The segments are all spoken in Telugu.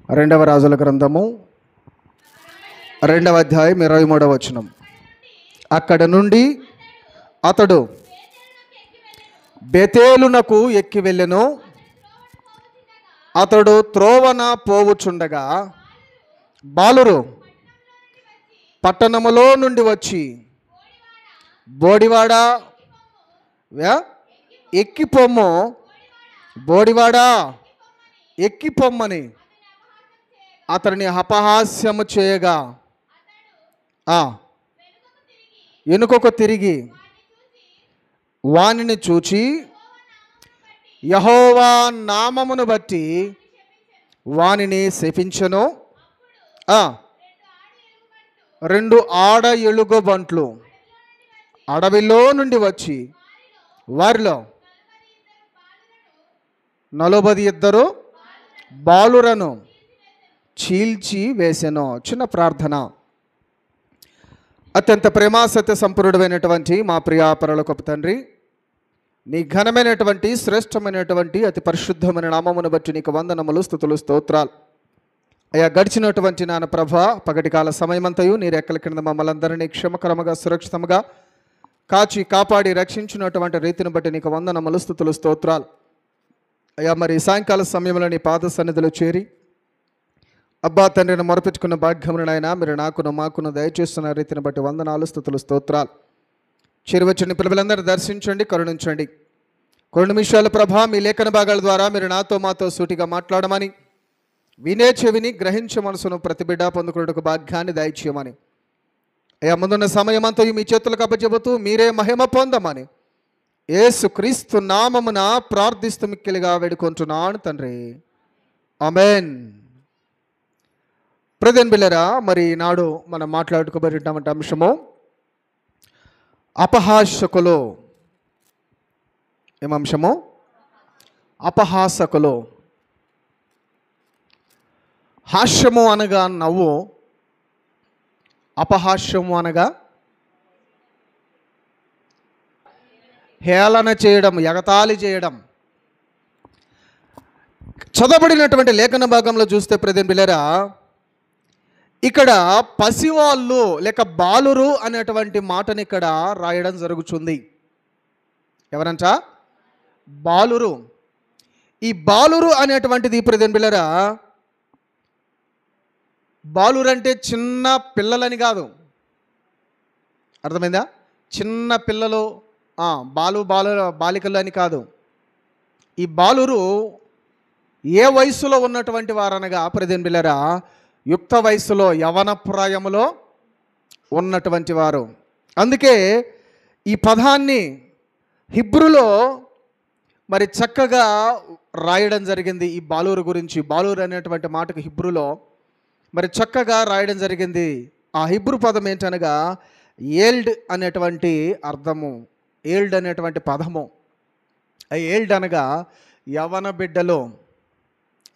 రెండవ రాజుల గ్రంథము 2వ అధ్యాయం 23వ వచనం. అక్కడ నుండి అతడు బెతేలునకు ఎక్కి వెళ్ళెను. అతడు త్రోవన పోవుచుండగా బాలురు పట్టణములో నుండి వచ్చి, బోడివాడా ఎక్కిపోమ్ము, బోడివాడా ఎక్కిపోమ్మని అతడిని అపహాస్యము చేయగా వెనుకకు తిరిగి వానిని చూచి యెహోవా నామమును బట్టి వానిని శపించెను. 2 ఆడ ఎలుగుబంట్లు అడవిలో నుండి వచ్చి వారిలో 42 బాలురను చీల్చి వేసెను. చిన్న ప్రార్థన. అత్యంత ప్రేమాసత్య సంపూర్ణమైనటువంటి మా ప్రియ పరలోకపు తండ్రి, నీ ఘనమైనటువంటి శ్రేష్టమైనటువంటి అతి పరిశుద్ధమైన నామమును బట్టి నీకు వందనములు, స్తుతులు, స్తోత్రాలు. అయ్యా, గడిచినటువంటి నాన్న ప్రభ పగటి కాల సమయమంతయు నీ రెక్కల కింద మమ్మల్ని అందరినీ క్షేమకరముగా సురక్షితంగా కాచి కాపాడి రక్షించినటువంటి రీతిని బట్టి నీకు వందనములు, స్తుతులు, స్తోత్రాలు. అయ్యా, మరి సాయంకాల సమయంలో నీ పాద సన్నిధిలో చేరి అబ్బా తండ్రిని మొరపెట్టుకున్న భాగ్యమును నాయన మీరు నాకును మాకును దయచేస్తున్న రీతిని బట్టి వందనాలు, స్తుతులు, స్తోత్రాలు. చేరువచ్చిన పిల్లలందరూ దర్శించండి, కరుణించండి. కొన్ని నిమిషాల ప్రభా మీ లేఖన భాగాల ద్వారా మీరు నాతో మాతో సూటిగా మాట్లాడమని, వినే చెవిని గ్రహించే మనసును ప్రతి బిడ్డ పొందుకున్నకు భాగ్యాన్ని దయచేయమని, అయ్యా ముందున్న సమయమంతా మీ చేతులకు అప్పచెబుతూ మీరే మహిమ పొందమని యేసు క్రీస్తు నామమున ప్రార్థిస్తూ మిక్కిలిగా వేడుకుంటున్నాను తండ్రి, ఆమేన్. ప్రజన్ బిళ్ళరా, మరి నాడు మనం మాట్లాడుకోబడినటువంటి అంశము అపహాసకులు. ఏమంశము? అపహాసకులు. హాస్యము అనగా నవ్వు, అపహాస్యము అనగా హేళన చేయడం, ఎగతాళి చేయడం. చదవబడినటువంటి లేఖన భాగంలో చూస్తే ప్రజన్ బిళ్ళరా, ఇక్కడ పసివాళ్ళు లేక బాలురు అనేటువంటి మాటని ఇక్కడ రాయడం జరుగుతుంది. ఎవరంట? బాలురు. ఈ బాలురు అనేటువంటిది ప్రజన్ బిళ్ళరా, బాలురు అంటే చిన్న పిల్లలని కాదు, అర్థమైందా? చిన్న పిల్లలు బాలికలు అని కాదు. ఈ బాలురు ఏ వయసులో ఉన్నటువంటి వారనగా ప్రజన్ బిళ్ళరా, యుక్త వయసులో, యవన ప్రాయములో ఉన్నటువంటి వారు. అందుకే ఈ పదాన్ని హిబ్రూలో మరి చక్కగా రాయడం జరిగింది. ఈ బాలురు గురించి, బాలురు అనేటువంటి మాటకు హిబ్రూలో మరి చక్కగా రాయడం జరిగింది. ఆ హిబ్రూ పదం ఏంటనగా ఏల్డ్ అనేటువంటి అర్థము, ఏల్డ్ అనేటువంటి పదము. ఆ ఏల్డ్ అనగా యవన బిడ్డలు,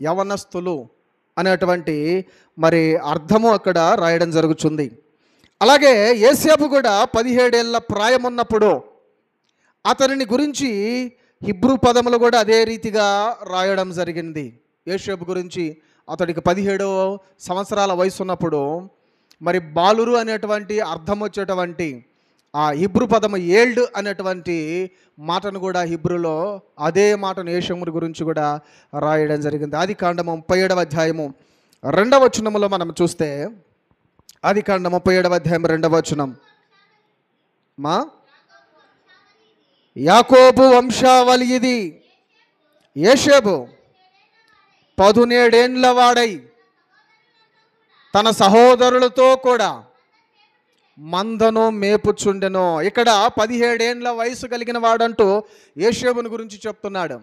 యవనస్తులు అనేటువంటి మరి అర్థము అక్కడ రాయడం జరుగుతుంది. అలాగే యేసేపు కూడా 17 ఏళ్ల ప్రాయం ఉన్నప్పుడు అతనిని గురించి హిబ్రూ పదములు కూడా అదే రీతిగా రాయడం జరిగింది. యేసేపు గురించి అతడికి 17 సంవత్సరాల వయసు ఉన్నప్పుడు మరి బాలురు అనేటువంటి అర్థం వచ్చేటువంటి ఆ హిబ్రూ పదము ఏల్డ్ అనేటువంటి మాటను కూడా హిబ్రూలో అదే మాటను యేసేపు గురించి కూడా రాయడం జరిగింది. ఆదికాండము 37వ అధ్యాయము 2వ వచనములో మనం చూస్తే, ఆదికాండము 37వ అధ్యాయం 2వ వచనం, యాకోబు వంశావళి ఇది. యేసేపు 17 ఏండ్ల వాడై తన సహోదరులతో కూడా మందను మేపుచుండెను. ఇక్కడ 17 ఏండ్ల వయసు కలిగిన వాడంటూ యేసేపుని గురించి చెప్తున్నాడు.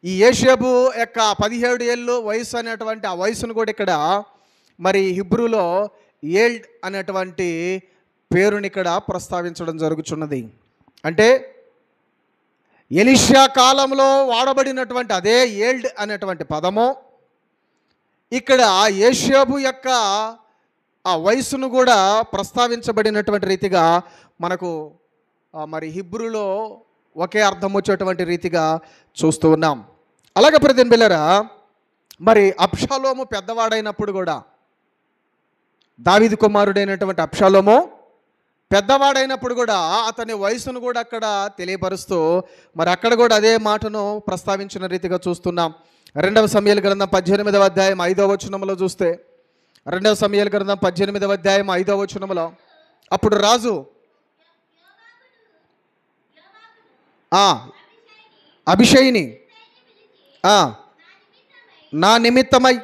ఈ యేసేపు యొక్క 17 ఏళ్ళు వయసు అనేటువంటి ఆ వయసును కూడా ఇక్కడ మరి హిబ్రూలో ఏల్డ్ అనేటువంటి పేరుని ఇక్కడ ప్రస్తావించడం జరుగుతున్నది. అంటే ఎలీషా కాలంలో వాడబడినటువంటి అదే ఏల్డ్ అనేటువంటి పదము ఇక్కడ యేసేపు యొక్క ఆ వయసును కూడా ప్రస్తావించబడినటువంటి రీతిగా మనకు మరి హిబ్రూలో ఒకే అర్థం వచ్చేటువంటి రీతిగా చూస్తూ ఉన్నాం. అలాగే ప్రతిని బిళ్ళరా, మరి అబ్షాలోము పెద్దవాడైనప్పుడు కూడా, దావీదు కుమారుడైనటువంటి అబ్షాలోము పెద్దవాడైనప్పుడు కూడా అతని వయసును కూడా అక్కడ తెలియపరుస్తూ మరి అక్కడ కూడా అదే మాటను ప్రస్తావించిన రీతిగా చూస్తున్నాం. 2వ సమూయేలు గ్రంథం 18వ అధ్యాయం 5వ వచనంలో చూస్తే, 2వ సమూయేలు గ్రంథం 18వ అధ్యాయం 5వ వచనంలో, అప్పుడు రాజు అభిషేయిని నా నిమిత్తమై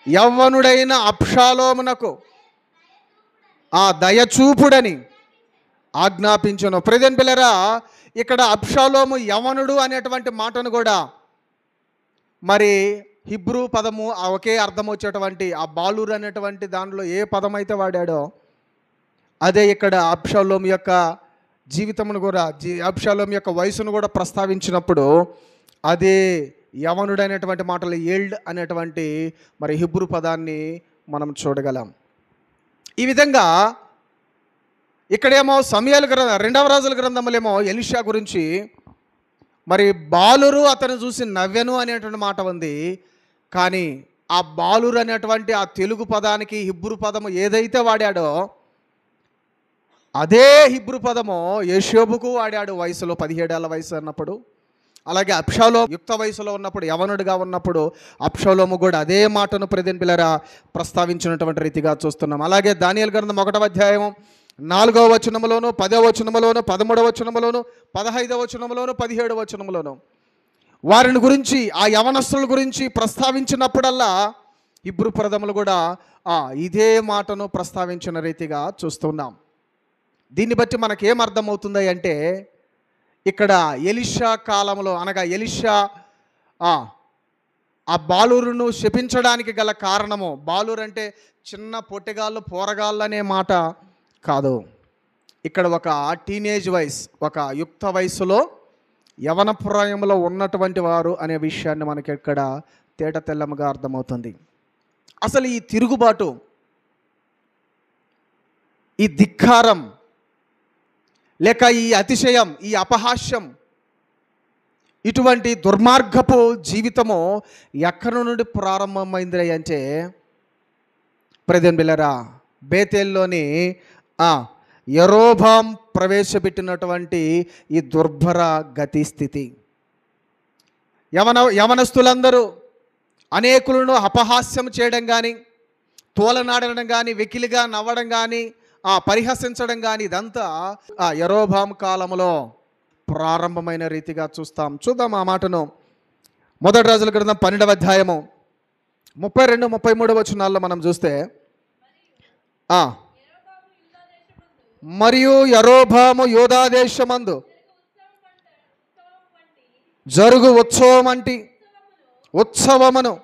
యవ్వనుడైన అబ్షాలోమునకు దయచూపుడని ఆజ్ఞాపించును. ప్రెజెంట్ పిల్లరా, ఇక్కడ అబ్షాలోము యవనుడు అనేటువంటి మాటను కూడా మరి హిబ్రూ పదము ఒకే అర్థం వచ్చేటువంటి ఆ బాలురు అనేటువంటి దానిలో ఏ పదం అయితే వాడాడో అదే ఇక్కడ అబ్షాలోము యొక్క జీవితమును కూడా అబ్షాలోము యొక్క వయసును కూడా ప్రస్తావించినప్పుడు అదే యవనుడు అనేటువంటి మాటలు ఏల్డ్ అనేటువంటి మరి హిబ్రూ పదాన్ని మనం చూడగలం. ఈ విధంగా ఇక్కడేమో సమూయేలు గ్రంథం 2వ రాజుల గ్రంథములేమో ఎలీషా గురించి మరి బాలురు అతను చూసి నవ్వెను అనేటువంటి మాట ఉంది. కానీ ఆ బాలురు అనేటువంటి ఆ తెలుగు పదానికి హిబ్రూ పదము ఏదైతే వాడాడో అదే హిబ్రూ పదము యోషేబుకు వాడాడు వయసులో 17 ఏళ్ల వయసు అన్నప్పుడు. అలాగే అబ్షాలోము యుక్త వయసులో ఉన్నప్పుడు, యవనుడిగా ఉన్నప్పుడు అబ్షాలోము కూడా అదే మాటను ప్రెజెంట్ పిల్లరా ప్రస్తావించినటువంటి రీతిగా చూస్తున్నాం. అలాగే దానియేలు గ్రంథం 1వ అధ్యాయం 4వ వచనములోను, 10వ వచనములోను, 13వ వచనములోను, 15వ వచనములోను, 17వ వచనములోను వారిని గురించి, ఆ యవనస్తుల గురించి ప్రస్తావించినప్పుడల్లా హిబ్రూ పదములు కూడా ఇదే మాటను ప్రస్తావించిన రీతిగా చూస్తున్నాం. దీన్ని బట్టి మనకేం అర్థమవుతుంది అంటే, ఇక్కడ ఎలీషా కాలంలో అనగా ఎలీషా ఆ బాలురును శపించడానికి గల కారణము, బాలురు అంటే చిన్న పొట్టెగాళ్ళు పోరగాళ్ళు అనే మాట కాదు. ఇక్కడ ఒక టీనేజ్ వయసు, ఒక యుక్త వయసులో యవన ప్రాయంలో ఉన్నటువంటి వారు అనే విషయాన్ని మనకి ఇక్కడ తేట తెల్లముగా అర్థమవుతుంది. అసలు ఈ తిరుగుబాటు, ఈ ధిక్కారం, లేక ఈ అతిశయం, ఈ అపహాస్యం, ఇటువంటి దుర్మార్గపు జీవితము ఎక్కడి నుండి ప్రారంభమైంది అంటే ప్రెజెంట్ బిల్లరా బేతేల్లోని యెరోబాము ప్రవేశపెట్టినటువంటి ఈ దుర్భర గతి స్థితి. యవనస్తులందరూ అనేకులను అపహాస్యం చేయడం కానీ, తోలనాడడం కానీ, వెకిలిగా నవ్వడం కానీ, పరిహసించడం కానీ ఇదంతా యెరోబాము కాలంలో ప్రారంభమైన రీతిగా చూద్దాం ఆ మాటను. 1వ రాజుల గ్రంథం 12వ అధ్యాయము 32, 33 వచనాల్లో మనం చూస్తే, మరియు యెరోబాము యూదా దేశమందు జరుగు ఉత్సవమును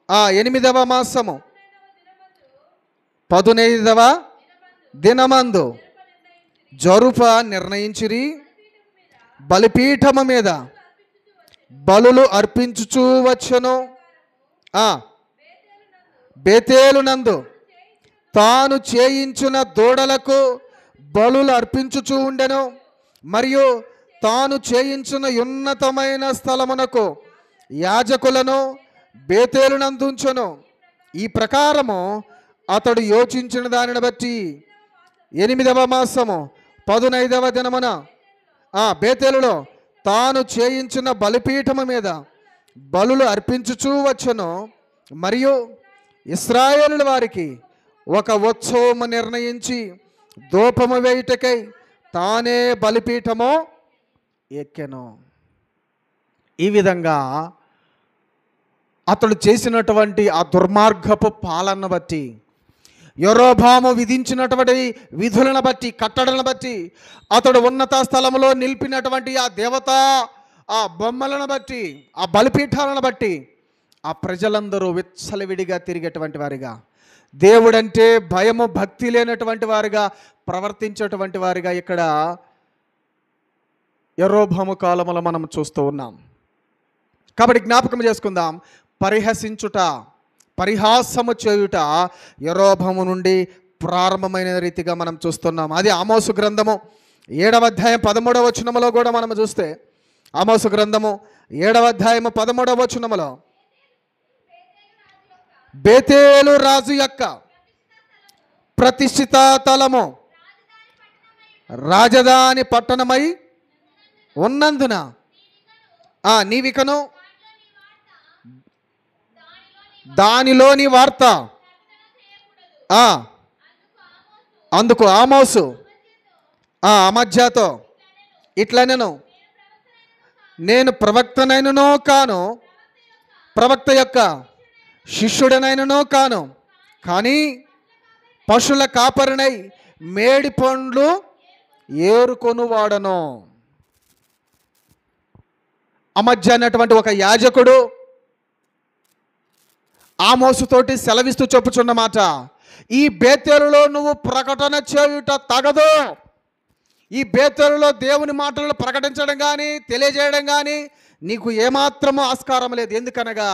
8వ మాసము 15వ దినమందు జరుప నిర్ణయించిరి. బలిపీఠము మీద బలులు అర్పించుచూ వచ్చెను. బేతేలునందు తాను చేయించిన దూడలకు బలులు అర్పించుచూ ఉండెను. మరియు తాను చేయించిన ఉన్నతమైన స్థలమునకు యాజకులను బేతేలునందుంచెను. ఈ ప్రకారము అతడు యోచించిన దానిని బట్టి 8వ మాసము 15వ దినమున బేతేలులో తాను చేయించిన బలిపీఠము మీద బలులు అర్పించుచూ వచ్చెను. మరియు ఇశ్రాయేలు వారికి ఒక ఉత్సవము నిర్ణయించి ధూపము వేయుటకై తానే బలిపీఠము ఎక్కెను. ఈ విధంగా అతడు చేసినటువంటి ఆ దుర్మార్గపు పాలన బట్టి, యెరోబాము విధించినటువంటి విధులను బట్టి, కట్టడలను బట్టి, అతడు ఉన్నత స్థలంలో నిలిపినటువంటి ఆ దేవతా బొమ్మలను బట్టి, ఆ బలిపీఠాలను బట్టి ఆ ప్రజలందరూ విచ్చలవిడిగా తిరిగేటువంటి వారిగా, దేవుడంటే భయము భక్తి లేనటువంటి వారిగా ప్రవర్తించేటువంటి వారిగా ఇక్కడ యెరోబాము కాలంలో మనం చూస్తూ ఉన్నాం. కాబట్టి జ్ఞాపకం చేసుకుందాం, పరిహసించుట, పరిహాసము చేయుట యెరోబాము నుండి ప్రారంభమైన రీతిగా మనం చూస్తున్నాం. అది ఆమోసు గ్రంథము 7వ అధ్యాయం 13వ వచనములో కూడా మనం చూస్తే, ఆమోసు గ్రంథము 7వ అధ్యాయము 13వ వచనములో బేతేలు రాజు యొక్క ప్రతిష్ఠిత తలము రాజధాని పట్టణమై ఉన్నందున నీవికను దానిలోని వార్త అందుకు ఆమోసు అమధ్యతో ఇట్లనెను, నేను ప్రవక్తనైననో కాను, ప్రవక్త యొక్క శిష్యుడనైననో కాను, కానీ పశువుల కాపరినై మేడి పండ్లు ఏరుకొని వాడను. అమధ్య అన్నటువంటి ఒక యాజకుడు ఆమోసుతోటి సెలవిస్తూ చెప్పుచున్నమాట, ఈ బేతేలులో నువ్వు ప్రకటన చేయుట తగదు. ఈ బేతేలులో దేవుని మాటలను ప్రకటించడం కానీ తెలియజేయడం కానీ నీకు ఏమాత్రమూ ఆస్కారం లేదు. ఎందుకనగా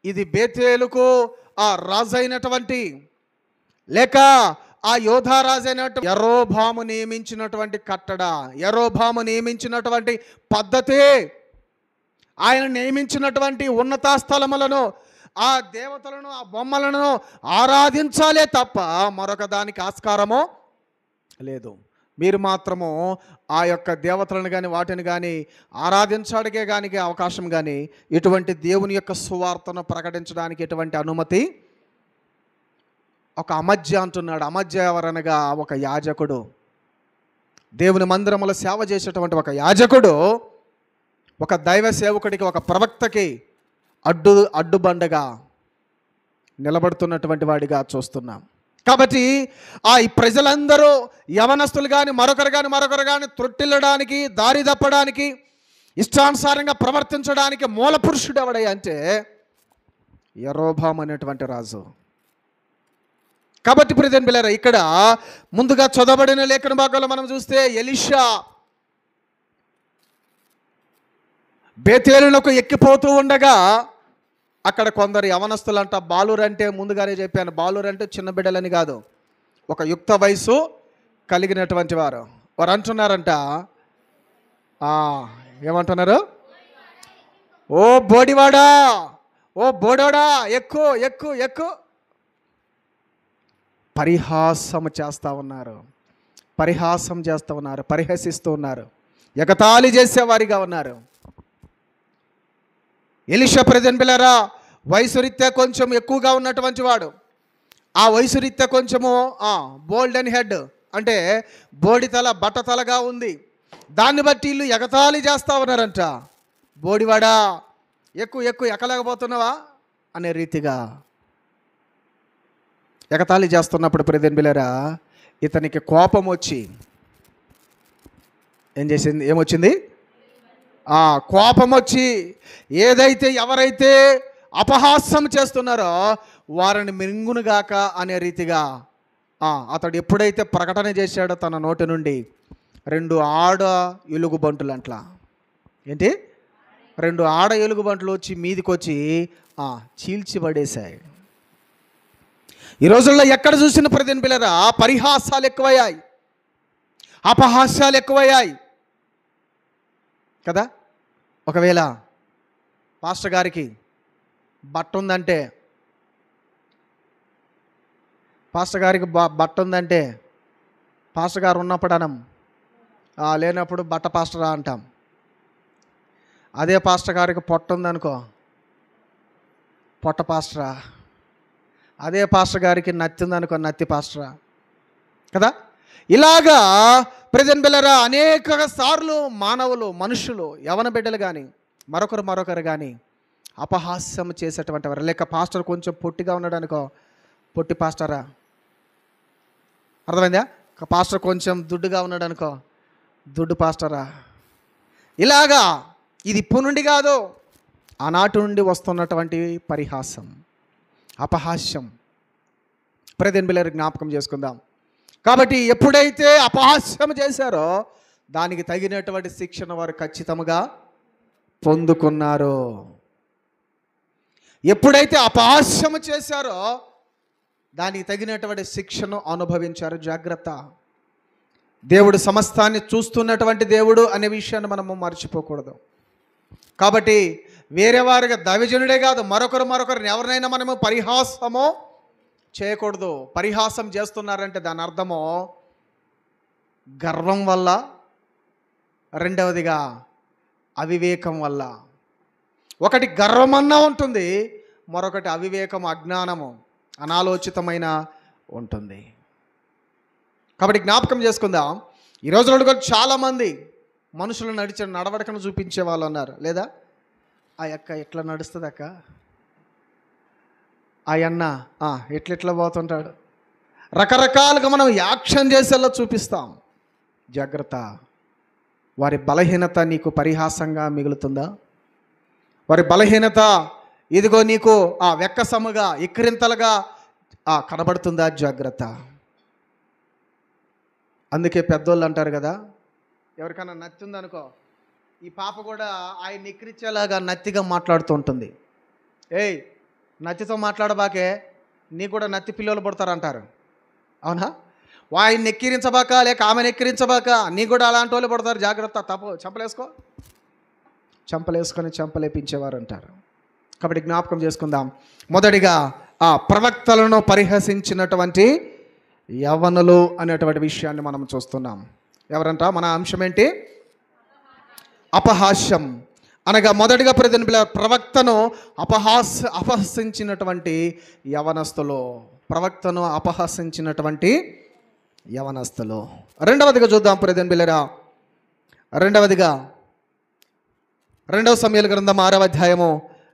ఇది బేతేలుకు ఆ రాజు అయినటువంటి లేక ఆ యోధారాజు అయినటువంటి యరొబాము నియమించినటువంటి కట్టడ, యరొబాము నియమించినటువంటి పద్ధతి, ఆయన నియమించినటువంటి ఉన్నత స్థలములను, ఆ దేవతలను, ఆ బొమ్మలను ఆరాధించాలే తప్ప మరొక దానికి ఆస్కారము లేదు. మీరు మాత్రము ఆ యొక్క దేవతలను కానీ వాటిని కానీ ఆరాధించడానికే కానీ అవకాశం కానీ ఇటువంటి దేవుని యొక్క సువార్తను ప్రకటించడానికి ఎటువంటి అనుమతి. ఒక అమధ్య అంటున్నాడు. అమధ్య ఎవరనగా ఒక యాజకుడు, దేవుని మందిరములో సేవ చేసేటువంటి ఒక యాజకుడు ఒక దైవ సేవకుడికి, ఒక ప్రవక్తకి అడ్డుబండగా నిలబడుతున్నటువంటి వాడిగా చూస్తున్నాం. కాబట్టి ఈ ప్రజలందరూ యవనస్తులు కానీ మరొకరు కానీ త్రొట్టిల్లడానికి, దారి తప్పడానికి, ఇష్టానుసారంగా ప్రవర్తించడానికి మూల పురుషుడు ఎవడయ్యా అంటే యరొబాము అనేటువంటి రాజు. కాబట్టి ప్రియమైన బిడ్డలారా, ఇక్కడ ముందుగా చదవబడిన లేఖన భాగంలో మనం చూస్తే ఎలీషా బేతేలునకు ఎక్కిపోతూ ఉండగా అక్కడ కొందరు యవనస్తులంట, బాలురు అంటే ముందుగానే చెప్పాను, బాలురు అంటే చిన్న బిడ్డలని కాదు, ఒక యుక్త వయసు కలిగినటువంటి వారు. వారు అంటున్నారంట, ఏమంటున్నారు, ఓ బోడివాడా, ఓ బోడోడా, ఎక్కు ఎక్కు ఎక్కు. పరిహాసం చేస్తూ ఉన్నారు, పరిహసిస్తూ ఉన్నారు, ఎగతాళి చేసేవారిగా ఉన్నారు. ఎలీషా ప్రెజెంట్లరా వయసు రీత్యా కొంచెం ఎక్కువగా ఉన్నటువంటి వాడు. ఆ వయసు రీత్యా కొంచెము బోల్డెన్ హెడ్ అంటే బోడితల బట్టతలగా ఉంది. దాన్ని బట్టి వీళ్ళు ఎగతాళి చేస్తూ ఉన్నారంట. బోడివాడా, ఎక్కువ ఎక్కలేకపోతున్నావా అనే రీతిగా ఎగతాళి చేస్తున్నప్పుడు ప్రెజెంట్లరా ఇతనికి కోపం వచ్చి ఏమొచ్చింది, కోపం వచ్చి ఎవరైతే అపహాస్యం చేస్తున్నారో వారిని మింగునుగాక అనే రీతిగా అతడు ఎప్పుడైతే ప్రకటన చేశాడో తన నోటి నుండి 2 ఆడ ఎలుగుబంటులు అంట్లా, ఏంటి 2 ఆడ ఎలుగుబంటులు వచ్చి మీదికి వచ్చి చీల్చిపడేశాయి. ఈ రోజుల్లో ఎక్కడ చూసిన ప్రతిని పిల్లరా పరిహాసాలు ఎక్కువయ్యాయి, అపహాస్యాలు ఎక్కువయ్యాయి కదా. ఒకవేళ పాస్టర్ గారికి బట్ట ఉందంటే, పాస్టర్ గారు ఉన్నప్పుడు అనం, లేనప్పుడు బట్ట పాస్టరా అంటాం. అదే పాస్టర్ గారికి పొట్ట ఉందనుకో, పొట్ట పాస్టరా. అదే పాస్టర్ గారికి నత్తి ఉందనుకో, నత్తి పాస్టరా కదా. ఇలాగా ప్రెజెంట్ బిల్లరా అనేక సార్లు మనుషులు యవన బిడ్డలు కానీ మరొకరు కానీ అపహాస్యం చేసేటువంటి వారు. లేక పాస్టర్ కొంచెం పొట్టిగా ఉన్నాడు అనుకో, పొట్టి పాస్టరా, అర్థమైందా. పాస్టర్ కొంచెం దుడ్డుగా ఉన్నాడు అనుకో, దుడ్డు పాస్టరా. ఇలాగా ఇది ఇప్పుడు నుండి కాదు, ఆనాటి నుండి వస్తున్నటువంటి పరిహాసం, అపహాస్యం. ప్రెజెంట్ బిల్లర్ జ్ఞాపకం చేసుకుందాం. కాబట్టి ఎప్పుడైతే అపహాస్యం చేశారో దానికి తగినటువంటి శిక్షణ వారు ఖచ్చితంగా పొందుకున్నారు. ఎప్పుడైతే అపహాస్యం చేశారో దానికి తగినటువంటి శిక్షను అనుభవించారు. జాగ్రత్త, దేవుడు సమస్తాన్ని చూస్తున్నటువంటి దేవుడు అనే విషయాన్ని మనము మర్చిపోకూడదు. కాబట్టి వేరే వారిగా దైవజనుడే కాదు, మరొకరిని ఎవరినైనా మనము పరిహాసము చేయకూడదు. పరిహాసం చేస్తున్నారంటే దాని అర్థము గర్వం వల్ల, రెండవదిగా అవివేకం వల్ల. ఒకటి గర్వమన్నా ఉంటుంది, మరొకటి అవివేకము, అజ్ఞానము, అనాలోచితమైన ఉంటుంది. కాబట్టి జ్ఞాపకం చేసుకుందాం. ఈ రోజుల్లో కూడా చాలామంది మనుషులు నడిచే నడవడికను చూపించే వాళ్ళు ఉన్నారు. లేదా ఆ అక్క ఎట్లా నడుస్తుంది అక్క, ఆ అన్న ఎట్లెట్లా పోతుంటాడు, రకరకాలుగా మనం యాక్షన్ చేసేలా చూపిస్తాం. జాగ్రత్త. వారి బలహీనత నీకు పరిహాసంగా మిగులుతుందా? వారి బలహీనత ఇదిగో నీకు వెక్కసముగా, ఎక్కిరింతలుగా కనబడుతుందా? జాగ్రత్త. అందుకే పెద్దోళ్ళు అంటారు కదా, ఎవరికైనా నత్తి ఉందనుకో, ఈ పాప కూడా ఆయన ఎక్కిరించేలాగా నత్తిగా మాట్లాడుతూ ఉంటుంది. ఏయ్, నత్తితో మాట్లాడబాకే, నీ కూడా నత్తి పిల్లలు పుడతారంటారు. అవునా? ఆయన్ని ఎక్కిరించబాక, లేక ఆమెను ఎక్కిరించబాక, నీ కూడా అలాంటి వాళ్ళు పడతారు. జాగ్రత్త. తప్పు. చంపలేసుకొని చంపలేపించేవారు అంటారు. కాబట్టి జ్ఞాపకం చేసుకుందాం. మొదటిగా ప్రవక్తలను పరిహసించినటువంటి యవ్వనులు అనేటువంటి విషయాన్ని మనం చూస్తున్నాం. ఎవరంట? మన అంశం ఏంటి? అపహాస్యం. అనగా మొదటిగా ప్రవక్తను అపహసించినటువంటి యవనస్తులు. ప్రవక్తను అపహసించినటువంటి యవనస్తులు. రెండవదిగా చూద్దాం ప్రియమైన బిడ్డలారా. రెండవదిగా 2 సమూయేలు గ్రంథం 6వ అధ్యాయము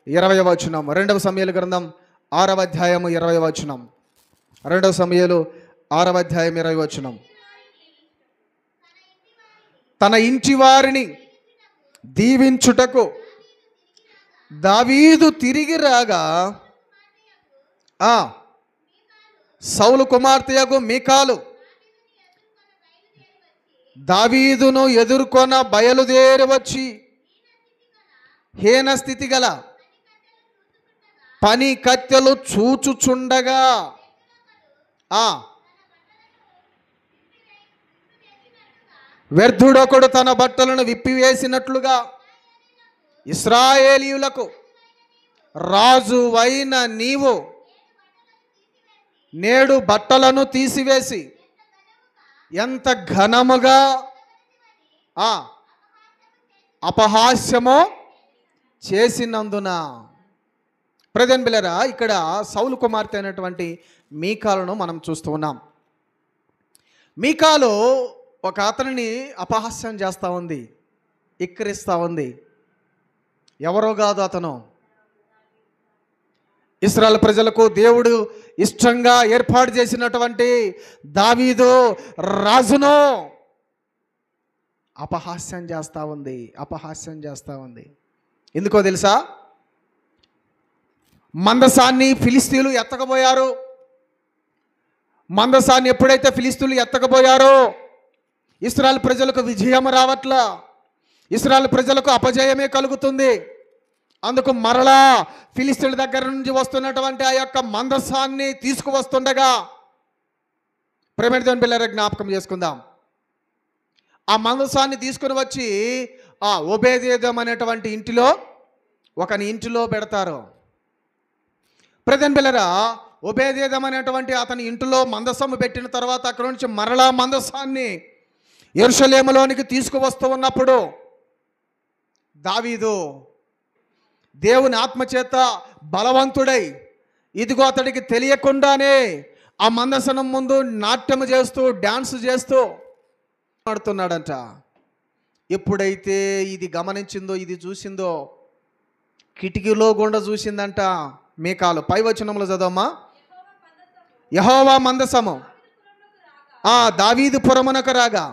20వ వచనం. 2 సమూయేలు గ్రంథం 6వ అధ్యాయము 20వ వచనం. 2 సమూయేలు 6వ అధ్యాయం 20వ వచనం. తన ఇంటి వారిని దీవించుటకు దావీదు తిరిగి రాగా సౌలు కుమార్తెయగు మీకాలు దావీదును ఎదుర్కొన బయలుదేరి వచ్చి హీన స్థితి గల పని కత్తెలు చూచుచుండగా వ్యర్థుడొకడు తన బట్టలను విప్పివేసినట్లుగా ఇశ్రాయేలీయులకు రాజువైన నీవు నేడు బట్టలను తీసివేసి ఎంత ఘనముగా అపహాస్యమో చేసినందున. ప్రియమైన బిడ్డలారా, ఇక్కడ సౌలు కుమార్తె అయినటువంటి మీకాలును మనం చూస్తూ ఉన్నాం. మీకాలు ఒక అతనిని అపహాస్యం చేస్తూ ఉంది, ఎక్కిరిస్తూ ఉంది. ఎవరో కాదు, అతను ఇశ్రాయేలు ప్రజలకు దేవుడు ఇష్టంగా ఏర్పాటు చేసినటువంటి దావీదు రాజును అపహాస్యం చేస్తూ ఉంది. ఎందుకో తెలుసా? మందసాన్ని ఫిలిస్తీయులు ఎత్తకపోయారు. మందసాన్ని ఎప్పుడైతే ఫిలిస్తీయులు ఎత్తకపోయారో ఇశ్రాయేలు ప్రజలకు విజయం రావట్లా, ఇశ్రాయేలు ప్రజలకు అపజయమే కలుగుతుంది. అందుకు మరలా ఫిలిస్తీయుల దగ్గర నుంచి వస్తున్నటువంటి ఆ యొక్క మందసాన్ని తీసుకువస్తుండగా, ప్రియమైన దేవుని బిడ్డలారా, జ్ఞాపకం చేసుకుందాం. ఆ మందసాన్ని తీసుకుని వచ్చి ఓబేదెదోము అనేటువంటి ఒకని ఇంటిలో పెడతారు. ప్రియమైన బిడ్డలారా, ఓబేదెదోము అనేటువంటి అతని ఇంటిలో మందసము పెట్టిన తర్వాత అక్కడ నుంచి మరలా మందసాన్ని యెరూషలేములోనికి తీసుకువస్తూ ఉన్నప్పుడు దావీదు దేవుని ఆత్మచేత బలవంతుడై ఇదిగో అతడికి తెలియకుండానే ఆ మందసనం ముందు నాట్యము చేస్తూ డ్యాన్స్ చేస్తూ ఆడుతున్నాడంట. ఎప్పుడైతే ఇది గమనించిందో, ఇది చూసిందో, కిటికీలో గుండా చూసిందంట మీకాలు. పై వచనంలో చదవమ్మా. యెహోవా మందసము దావీదు పురమునకు రాగా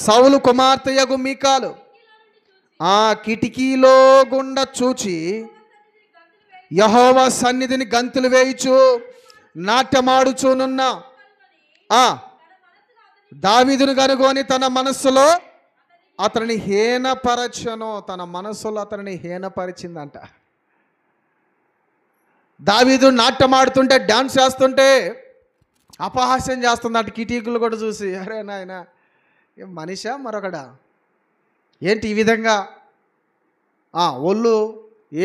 సౌలు కుమార్తెయగు మీకాలు కిటికీలో గుండా చూచి యెహోవా సన్నిధిని గంతులు వేయుచు నాట్యమాడుచునున్న దావీదును కనుగొని తన మనస్సులో అతనిని హీనపరచను. తన మనస్సులో అతనిని హీనపరిచిందంట. దావీదు నాట్యమాడుతుంటే, డ్యాన్స్ చేస్తుంటే అపహాస్యం చేస్తుందంట. కిటికీలు కూడా చూసి, అరే నాయన, ఏం మనిషా మరొకడా, ఏంటి ఈ విధంగా ఒళ్ళు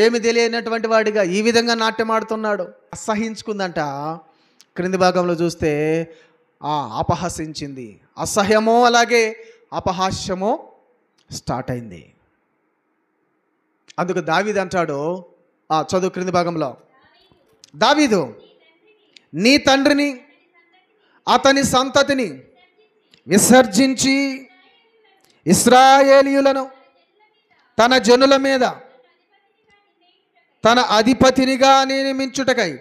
ఏమి తెలియనటువంటి వాడిగా ఈ విధంగా నాట్యమాడుతున్నాడు. అసహించుకుందంట. క్రింది భాగంలో చూస్తే అపహసించింది. అసహ్యమో అలాగే అపహాస్యమో స్టార్ట్ అయింది. అందుకు దావీదు అంటాడు, చదువు క్రింది భాగంలో, దావీదు నీ తండ్రిని అతని సంతతిని విసర్జించి ఇశ్రాయేలీయులను తన జనుల మీద తన అధిపతినిగా నియమించుటకై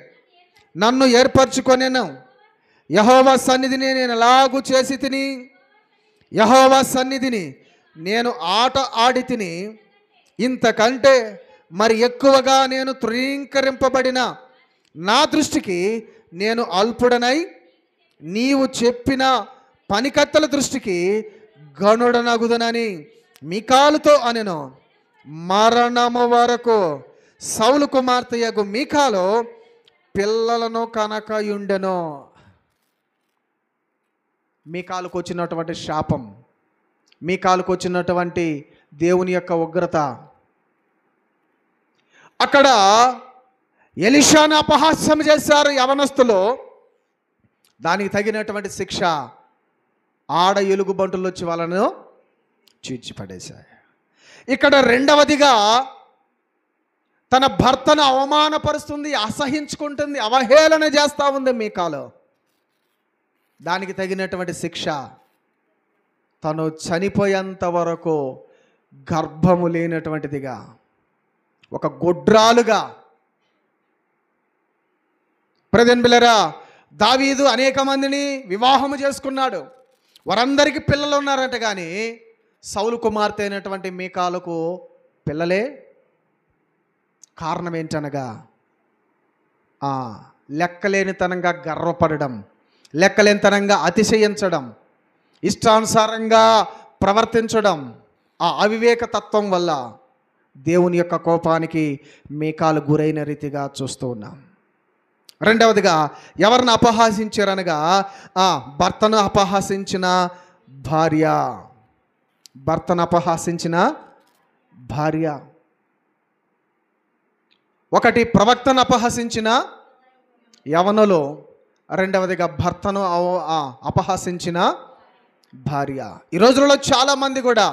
నన్ను ఏర్పరచుకొనెను. యెహోవా సన్నిధిని నేను ఎలాగూ చేసి తిని, యెహోవా సన్నిధిని నేను ఆట ఆడి తిని, ఇంతకంటే మరి ఎక్కువగా నేను తృణీకరింపబడిన నా దృష్టికి నేను అల్పుడనై నీవు చెప్పిన పనికత్తెల దృష్టికి గనుడనగుదనని మీకాలుతో అనెను. మరణము వరకు సౌలు కుమార్తెయగు మీకాలు పిల్లలను కనకయుండెను. మీకాలుకు వచ్చినటువంటి శాపం, మీకాలుకు వచ్చినటువంటి దేవుని యొక్క ఉగ్రత, అక్కడ ఎలీషాను అపహాస్యం చేశారు యవనస్తులు. దానికి తగినటువంటి శిక్ష ఆడ ఎలుగుబంటులు వచ్చి వాళ్ళను చీల్చిపడేశాయి. ఇక్కడ రెండవదిగా తన భర్తను అవమానపరుస్తుంది, అసహించుకుంటుంది, అవహేళన చేస్తూ ఉంది మీకాలు. దానికి తగినటువంటి శిక్ష తను చనిపోయేంత వరకు గర్భము లేనటువంటిదిగా, ఒక గొడ్రాలుగా. ప్రెజెంట్ బిల్లరా, దావీదు అనేక మందిని వివాహము చేసుకున్నాడు, వారందరికీ పిల్లలు ఉన్నారంట. కానీ సౌలు కుమార్తె అయినటువంటి మీకాలుకు పిల్లలే. కారణం ఏంటనగా లెక్కలేనితనంగా గర్వపడడం, లెక్కలేనితనంగా అతిశయించడం, ఇష్టానుసారంగా ప్రవర్తించడం, ఆ అవివేక తత్వం వల్ల దేవుని యొక్క కోపానికి మీకాలు గురైన రీతిగా చూస్తూ ఉన్నాం. రెండవదిగా ఎవరిని అపహాసించారనగా భర్తను అపహాసించిన భార్య. భర్తను అపహాసించిన భార్య. ఒకటి ప్రవక్తను అపహసించిన యవనులు, రెండవదిగా భర్తను అపహసించిన భార్య. ఈ రోజులలో చాలామంది కూడా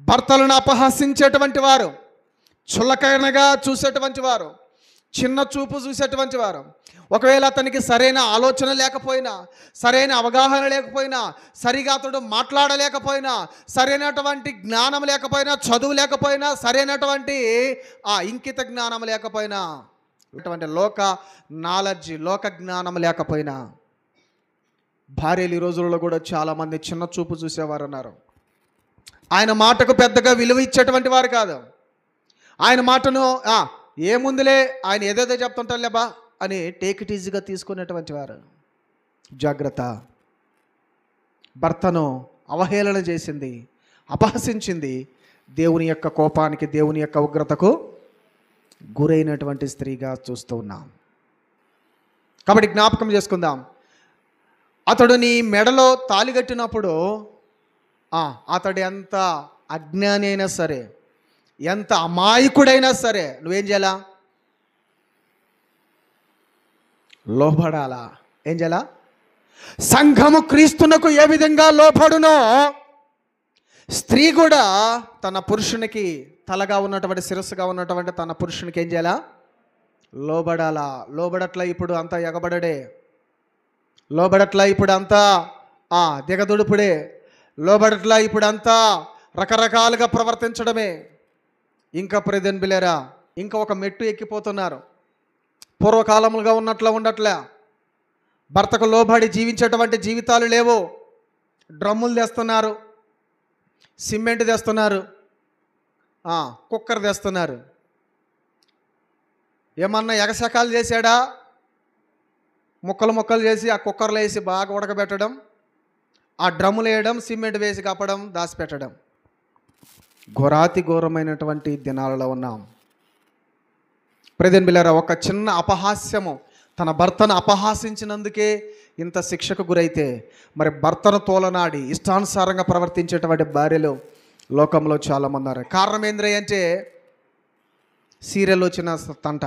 భర్తలను అపహసించేటువంటి వారు, చులకనగా చూసేటువంటి వారు, చిన్న చూపు చూసేటువంటి వారు. ఒకవేళ అతనికి సరైన ఆలోచన లేకపోయినా, సరైన అవగాహన లేకపోయినా, సరిగా అతడు మాట్లాడలేకపోయినా, సరైనటువంటి జ్ఞానం లేకపోయినా, చదువు లేకపోయినా, సరైనటువంటి ఇంకిత జ్ఞానం లేకపోయినా, ఇటువంటి లోక నాలెడ్జ్, లోక జ్ఞానం లేకపోయినా, భార్యలు ఈ రోజుల్లో కూడా చాలామంది చిన్న చూపు చూసేవారు ఉన్నారు. ఆయన మాటకు పెద్దగా విలువ ఇచ్చేటువంటి వారు కాదు. ఆయన మాటను ఏముందిలే, ఆయన ఏదేదో చెప్తుంటారులేబా అని టేక్ ఇట్ ఈజీగా తీసుకునేటువంటి వారు. జాగ్రత్త. భర్తను అవహేళన చేసింది, అపహసించింది, దేవుని యొక్క కోపానికి, దేవుని యొక్క ఉగ్రతకు గురైనటువంటి స్త్రీగా చూస్తూ ఉన్నాం. కాబట్టి జ్ఞాపకం చేసుకుందాం, అతడు నీ మెడలో తాళిగట్టినప్పుడు అతడు ఎంత అజ్ఞాని అయినా సరే, ఎంత అమాయకుడైనా సరే నువ్వేం చేయాలా? లోబడాలా. ఏం చేయాలా? సంఘము క్రీస్తునకు ఏ విధంగా లోబడునో స్త్రీ కూడా తన పురుషునికి తలగా ఉన్నటువంటి, శిరస్సుగా ఉన్నటువంటి తన పురుషునికి ఏం చేయాలా? లోబడాలా. లోబడట్లా ఇప్పుడు అంతా ఎగబడడే, లోబడట్లా ఇప్పుడు అంతా దిగదుడుపుడే, లోబడట్లా ఇప్పుడు అంతా రకరకాలుగా ప్రవర్తించడమే. ఇంకా ప్రెజెంట్ బిలేరా, ఇంకా ఒక మెట్టు ఎక్కిపోతున్నారు. పూర్వకాలములుగా ఉన్నట్లా ఉండట్లే. భర్తకు లోబడి జీవించేటువంటి జీవితాలు లేవు. డ్రమ్ములు తెస్తున్నారు, సిమెంట్ తెస్తున్నారు, కుక్కర్ తెస్తున్నారు. ఏమన్నా ఎగసకాలు చేశాడా? ముక్కలు ముక్కలు చేసి ఆ కుక్కర్లో వేసి బాగా ఉడకబెట్టడం, ఆ డ్రమ్ములు వేయడం, సిమెంట్ వేసి కప్పడం, దాచిపెట్టడం. ఘోరాతి ఘోరమైనటువంటి దినాలలో ఉన్నాం. ప్రెజెంట్ బిల్లరా, ఒక చిన్న అపహాస్యము, తన భర్తను అపహాసించినందుకే ఇంత శిక్షకు గురైతే, మరి భర్తను తోలనాడి ఇష్టానుసారంగా ప్రవర్తించేటువంటి భార్యలు లోకంలో చాలామంది ఉన్నారు. కారణం ఏంద్రయ్య అంటే సీరియల్ వచ్చిన తంట,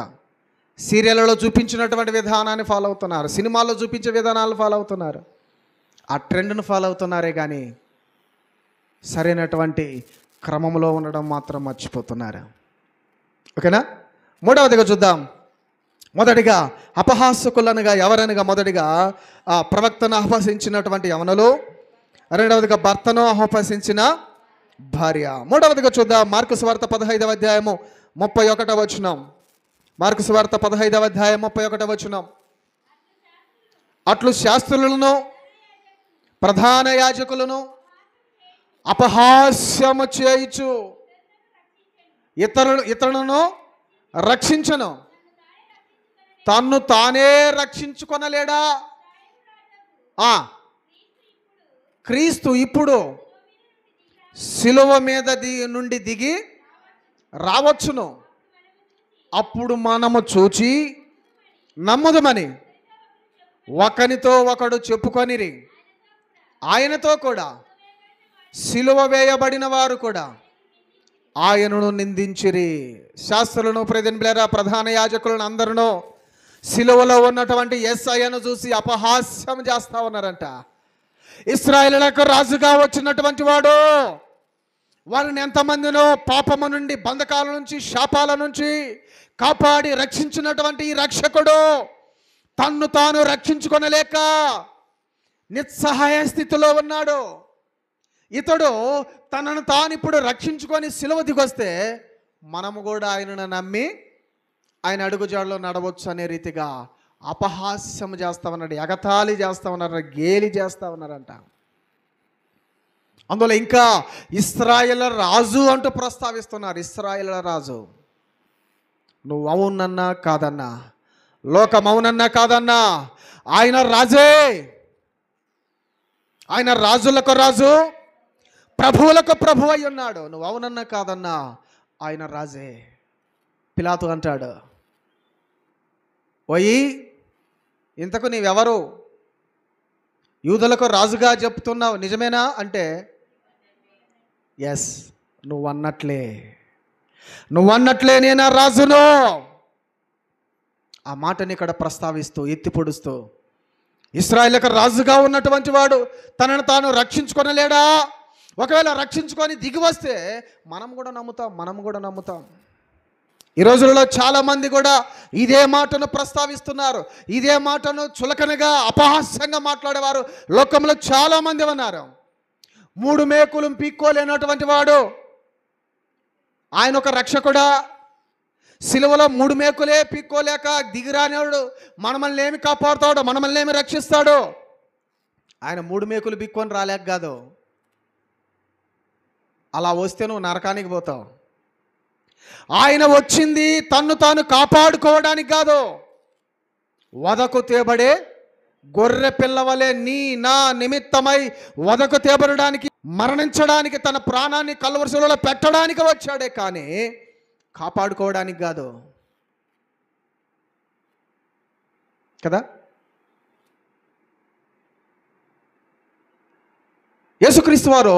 సీరియల్లో చూపించినటువంటి విధానాన్ని ఫాలో అవుతున్నారు, సినిమాల్లో చూపించే విధానాలు ఫాలో అవుతున్నారు, ఆ ట్రెండ్ను ఫాలో అవుతున్నారే కానీ సరైనటువంటి క్రమంలో ఉండడం మాత్రం మర్చిపోతున్నారు. ఓకేనా? మూడవదిగా చూద్దాం. మొదటిగా అపహాసకులనగా ఎవరనగా, మొదటిగా ఆ ప్రవక్తను అపహసించినటువంటి యవనులు, రెండవదిగా భర్తను అపహసించిన భార్య. మూడవదిగా చూద్దాం. మార్కు సువార్త 15వ అధ్యాయము 31వ వచనం. మార్కు సువార్త 15వ అధ్యాయం 31వ వచనం. అట్లు శాస్త్రులను ప్రధాన యాజకులను అపహాస్యము చేయుచు ఇతరులను రక్షించను, తన్ను తానే రక్షించుకొనలేడా? క్రీస్తు ఇప్పుడు శిలువ మీద నుండి దిగి రావచ్చును, అప్పుడు మనము చూచి నమ్ముదమని ఒకనితో ఒకడు చెప్పుకొనిరి. ఆయనతో కూడా శిలువ వేయబడిన వారు కూడా ఆయనను నిందించిరి. శాస్త్రులను, ప్రధాన యాజకులను అందరూ శిలువలో ఉన్నటువంటి యేసయ్యను చూసి అపహాస్యం చేస్తా ఉన్నారంట. ఇశ్రాయేలులకు రాజుగా వచ్చినటువంటి వాడు, వారిని ఎంతమందినో పాపము నుండి, బంధకాల నుంచి, శాపాల నుంచి కాపాడి రక్షించినటువంటి ఈ రక్షకుడు తన్ను తాను రక్షించుకొనలేక నిస్సహాయ స్థితిలో ఉన్నాడు. ఇతడు తనను తాను ఇప్పుడు రక్షించుకొని సిలువ దిగొస్తే మనము కూడా ఆయనను నమ్మి ఆయన అడుగుజాడలో నడవచ్చు అనే రీతిగా అపహాస్యం చేస్తా ఉన్నాడు, ఎగతాళి చేస్తా ఉన్నారు, గేలి చేస్తా ఉన్నారంట. అందులో ఇంకా ఇశ్రాయేలు రాజు అంటూ ప్రస్తావిస్తున్నారు. ఇశ్రాయేలు రాజు, నువ్వు అవునన్నా కాదన్నా, లోకం అవునన్నా కాదన్నా, ఆయన రాజే. ఆయన రాజులకు రాజు, ప్రభువులకు ప్రభు అయి ఉన్నాడు. నువ్వు అవునన్నా కాదన్నా ఆయన రాజే. పిలాతు అంటాడు, ఓయి ఇంతకు నీవెవరు? యూదులకు రాజుగా చెప్తున్నావు, నిజమేనా అంటే ఎస్, నువ్వన్నట్లే నేను రాజును. ఆ మాటని ఇక్కడ ప్రస్తావిస్తూ, ఎత్తి పొడుస్తూ, ఇశ్రాయేలుకు రాజుగా ఉన్నటువంటి వాడు తనను తాను రక్షించుకొనలేడా? ఒకవేళ రక్షించుకొని దిగి వస్తే మనం కూడా నమ్ముతాం. ఈ రోజుల్లో చాలామంది కూడా ఇదే మాటను ప్రస్తావిస్తున్నారు. ఇదే మాటను చులకనగా, అపహాస్యంగా మాట్లాడేవారు లోకంలో చాలామంది ఉన్నారు. 3 మేకులు పీక్కోలేనటువంటి వాడు ఆయన ఒక రక్షకుడా? సిలువలో 3 మేకులే పీక్కోలేక దిగిరానివాడు మనల్ని ఏమి కాపాడుతాడు, మనల్ని ఏమి రక్షిస్తాడు? ఆయన 3 మేకులు పీక్కొని రాలేక కాదు. అలా వస్తే నువ్వు నరకానికి పోతావు. ఆయన వచ్చింది తన్ను తాను కాపాడుకోవడానికి కాదు, వదకు తేబడే గొర్రె పిల్లవలే నా నిమిత్తమై వదకు తేబడడానికి, మరణించడానికి, తన ప్రాణాన్ని కల్వరిశిలలో పెట్టడానికి వచ్చాడే కానీ కాపాడుకోవడానికి కాదు కదా. యేసుక్రీస్తు వారు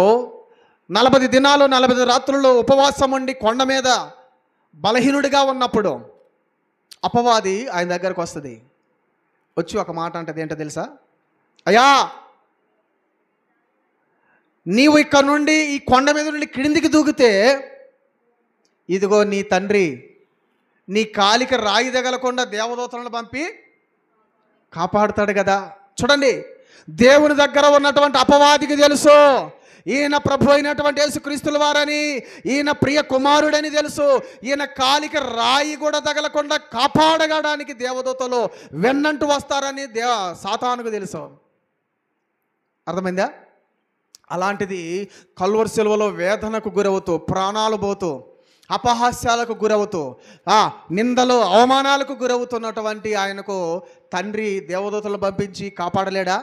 40 దినాలు 40 రాత్రులు ఉపవాసం ఉండి కొండ మీద బలహీనుడిగా ఉన్నప్పుడు అపవాది ఆయన దగ్గరకు వస్తుంది. వచ్చి ఒక మాట అంటది, ఏంటో తెలుసా? అయ్యా, నీవు ఇక్కడ నుండి ఈ కొండ మీద నుండి క్రిందికి దూకితే ఇదిగో నీ తండ్రి నీ కాలికి రాయి తగలకుండా దేవదూతలను పంపి కాపాడుతాడు కదా. చూడండి, దేవుని దగ్గర ఉన్నటువంటి అపవాదికి తెలుసు ఈయన ప్రభు అయినటువంటి యేసుక్రీస్తుల వారని, ఈయన ప్రియ కుమారుడని తెలుసు. ఈయన కాలికి రాయి కూడా తగలకుండా కాపాడగడానికి దేవదూతలు వెన్నంటూ వస్తారని సాతానుకు తెలుసు. అర్థమైందా? అలాంటిది కల్వరి సిలువలో వేదనకు గురవుతూ, ప్రాణాలు పోతూ, అపహాస్యాలకు గురవుతూ, నిందలు అవమానాలకు గురవుతున్నటువంటి ఆయనకు తండ్రి దేవదూతలు పంపించి కాపాడలేడా?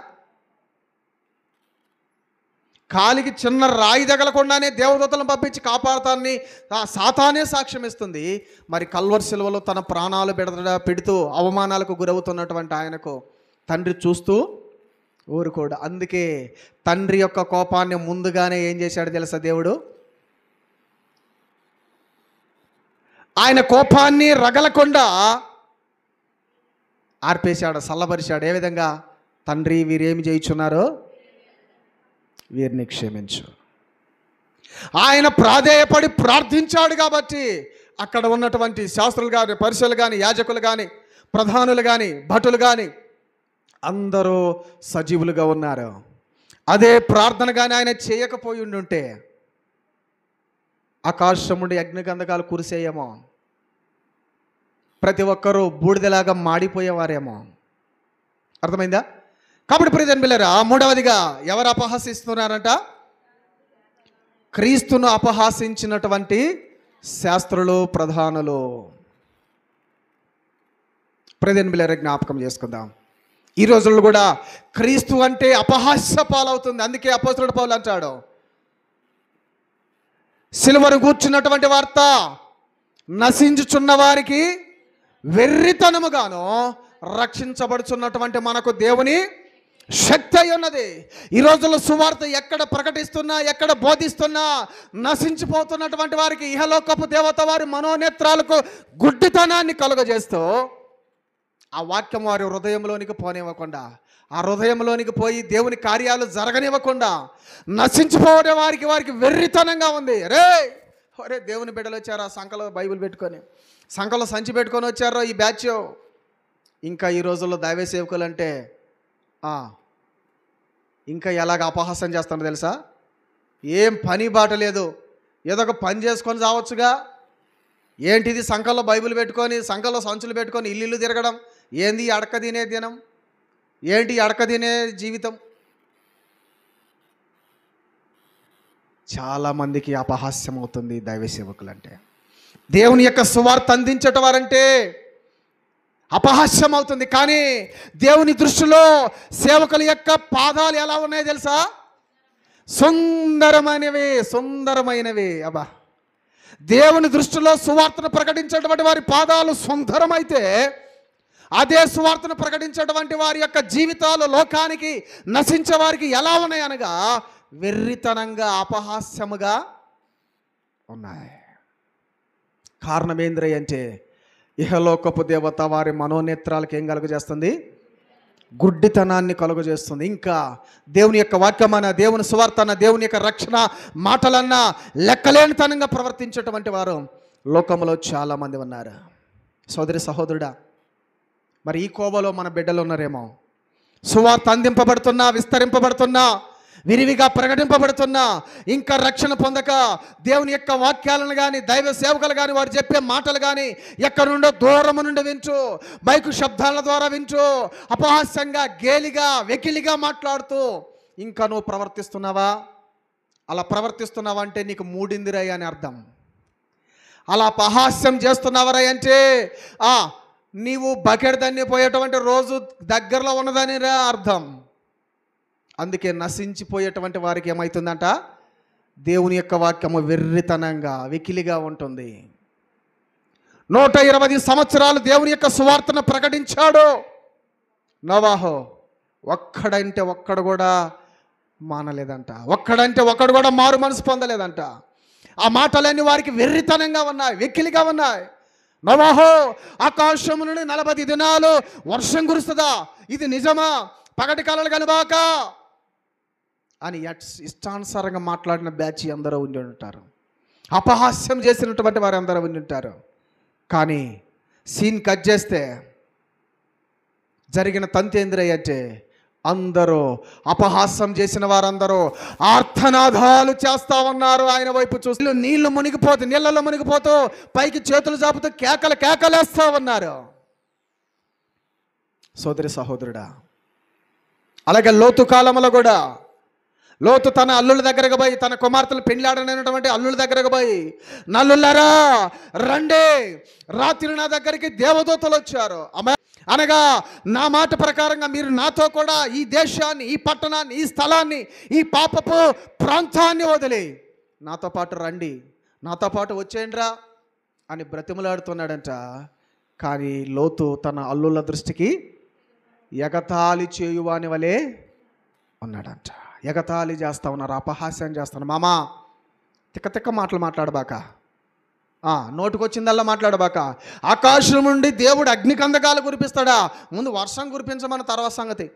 కాలికి చిన్న రాయి తగలకుండానే దేవదూతలను పంపించి కాపాడుతానని సాతానే సాక్ష్యం ఇస్తుంది. మరి కల్వరి సిలువలో తన ప్రాణాలు పెడుతూ అవమానాలకు గురవుతున్నటువంటి ఆయనకు తండ్రి చూస్తూ ఊరుకోడు. అందుకే తండ్రి యొక్క కోపాన్ని ముందుగానే ఏం చేశాడు తెలుసా దేవుడు? ఆయన కోపాన్ని రగలకుండా ఆర్పేశాడు, చల్లబరిచాడు. ఏ విధంగా? తండ్రి, వీరేమి చేయుచున్నారో వీరిని క్షమించు. ఆయన ప్రాధేయపడి ప్రార్థించాడు కాబట్టి అక్కడ ఉన్నటువంటి శాస్త్రులు కానీ, పరిసరులు కానీ, యాజకులు కానీ, ప్రధానులు కానీ, భటులు కానీ అందరూ సజీవులుగా ఉన్నారు. అదే ప్రార్థన కానీ ఆయన చేయకపోయి ఉండుంటే ఆకాశం నుండి అగ్నిగంధకాలు కురిసేయేమో, ప్రతి ఒక్కరూ బూడిదలాగా మాడిపోయేవారేమో. అర్థమైందా? కాబట్టి ప్రియమైన బిడ్డలారా, మూడవదిగా ఎవరు అపహసిస్తున్నారంట? క్రీస్తును అపహాసించినటువంటి శాస్త్రులు, ప్రధానులు. ప్రియమైన బిడ్డలారా, జ్ఞాపకం చేసుకుందాం. ఈ రోజుల్లో కూడా క్రీస్తు అంటే అపహాస్య పాలవుతుంది. అందుకే అపోస్తలుడు పౌలు అంటాడు, సిలువను కూర్చున్నటువంటి వార్త నశించుచున్న వారికి వెర్రితనముగాను, రక్షించబడుచున్నటువంటి మనకు దేవుని శక్తి అయి ఉన్నది. ఈ రోజుల్లో సువార్త ఎక్కడ ప్రకటిస్తున్నా, ఎక్కడ బోధిస్తున్నా నశించిపోతున్నటువంటి వారికి ఇహలోకపు దేవత వారి మనోనేత్రాలకు గుడ్డితనాన్ని కలుగజేస్తూ ఆ వాక్యం వారి హృదయంలోనికి పోనివ్వకుండా, ఆ హృదయంలోనికి పోయి దేవుని కార్యాలు జరగనివ్వకుండా నశించిపోవడం వారికి వెర్రితనంగా ఉంది. ఒరే దేవుని బిడ్డలు వచ్చారు, ఆ సంకలో బైబిల్ పెట్టుకొని, సంకలో సంచి పెట్టుకొని వచ్చారో ఈ బ్యాచ్. ఇంకా ఈ రోజుల్లో దైవ సేవకులు అంటే ఇంకా ఎలాగ అపహాసం చేస్తానో తెలుసా? ఏం పని బాట లేదు, ఏదో ఒక పని చేసుకొని రావచ్చుగా. ఏంటిది సంకల్లో బైబిల్ పెట్టుకొని, సంకల్లో సంచులు పెట్టుకొని ఇల్లు తిరగడం? ఏంది అడక తినే దినం? ఏంటి అడక తినే జీవితం? చాలామందికి అపహాస్యం అవుతుంది దైవ సేవకులు అంటే. దేవుని యొక్క సువార్త అందించటం వారంటే అపహాస్యం అవుతుంది. కానీ దేవుని దృష్టిలో సేవకుల యొక్క పాదాలు ఎలా ఉన్నాయో తెలుసా? సుందరమైనవి. అబ్బా, దేవుని దృష్టిలో సువార్తను ప్రకటించేటువంటి వారి పాదాలు సుందరమైతే, అదే సువార్తను ప్రకటించేటువంటి వారి యొక్క జీవితాలు లోకానికి నశించే వారికి ఎలా ఉన్నాయనగా వెర్రితనంగా, అపహాస్యముగా ఉన్నాయి. కారణం ఏంద్రయ్య అంటే ఇహలోకపు దేవత వారి మనోనేత్రాలకు ఏం కలుగజేస్తుంది? గుడ్డితనాన్ని కలుగజేస్తుంది. ఇంకా దేవుని యొక్క వాక్యమన్న, దేవుని సువార్తన, దేవుని యొక్క రక్షణ మాటలన్నా లెక్కలేనితనంగా ప్రవర్తించేటువంటి వారు లోకంలో చాలామంది ఉన్నారు. సోదరి సహోదరుడా, మరి ఈ కోవలో మన బిడ్డలు ఉన్నారేమో. సువార్త అందింపబడుతున్నా, విస్తరింపబడుతున్నా, విరివిగా ప్రకటింపబడుతున్నా, ఇంకా రక్షణ పొందక దేవుని యొక్క వాక్యాలను కానీ, దైవ సేవకులు కానీ, వారు చెప్పే మాటలు కానీ ఎక్కడి నుండో దూరము నుండి వింటూ, బైకు శబ్దాల ద్వారా వింటూ, అపహాస్యంగా, గేలిగా, వెకిలిగా మాట్లాడుతూ ఇంకా నువ్వు ప్రవర్తిస్తున్నావా? అలా ప్రవర్తిస్తున్నావా అంటే నీకు మూడిందిరయ్య అని అర్థం. అలా అపహాస్యం చేస్తున్నావరా అంటే నీవు బకెడదన్ని పోయేటువంటి రోజు దగ్గరలో ఉన్నదని అర్థం. అందుకే నశించిపోయేటువంటి వారికి ఏమవుతుందంట? దేవుని యొక్క వాక్యము వెర్రితనంగా, వెకిలిగా ఉంటుంది. 120 సంవత్సరాలు దేవుని యొక్క సువార్తను ప్రకటించాడు నోవాహు. ఒక్కడంటే ఒక్కడు కూడా మానలేదంట. ఒక్కడంటే ఒక్కడు కూడా మారు మనసు పొందలేదంట. ఆ మాటలన్నీ వారికి వెర్రితనంగా ఉన్నాయి, వెకిలిగా ఉన్నాయి. నోవాహు, ఆకాశము నుండి 40 దినాలు వర్షం కురుస్తుందా? ఇది నిజమా? పగటి కలలు కనబాక అని ఇష్టానుసారంగా మాట్లాడిన బ్యాచ్ అందరూ ఉండి ఉంటారు. అపహాస్యం చేసినటువంటి వారు అందరూ ఉండి ఉంటారు. కానీ సీన్ కట్ చేస్తే జరిగిన తంతేంద్రయ్య అంటే అందరూ, అపహాస్యం చేసిన వారందరూ ఆర్తనాదాలు చేస్తా ఉన్నారు. ఆయన వైపు చూసి నీళ్ళలో మునిగిపోతూ పైకి చేతులు చాపుతూ కేకలేస్తా ఉన్నారు. సోదరి సహోదరుడా, అలాగే లోతు కాలంలో కూడా లోతు తన అల్లుల దగ్గరకు పోయి, తన కుమార్తెలు పెళ్ళాడనటువంటి అల్లుల దగ్గరకు పోయి, నల్లులారా రండి, రాత్రి నా దగ్గరికి దేవదూతలు వచ్చారు అనగా, నా మాట ప్రకారంగా మీరు నాతో కూడా ఈ దేశాన్ని, ఈ పట్టణాన్ని, ఈ స్థలాన్ని, ఈ పాపపు ప్రాంతాన్ని వదిలి నాతో పాటు రండి, నాతో పాటు వచ్చేయండిరా అని బ్రతిమలాడుతున్నాడంట. కానీ లోతు తన అల్లుల దృష్టికి ఎగతాళి చేయువాని వలె ఉన్నాడంట. ఎగతాళి చేస్తా ఉన్నారు, అపహాస్యం చేస్తాను. మామా, తిక్క మాటలు మాట్లాడబాక, నోటికొచ్చిందల్లా మాట్లాడబాక. ఆకాశం నుండి దేవుడు అగ్నికందకాలు కురిపిస్తాడా? ముందు వర్షం కురిపించమన్న తర్వాత సంగతి.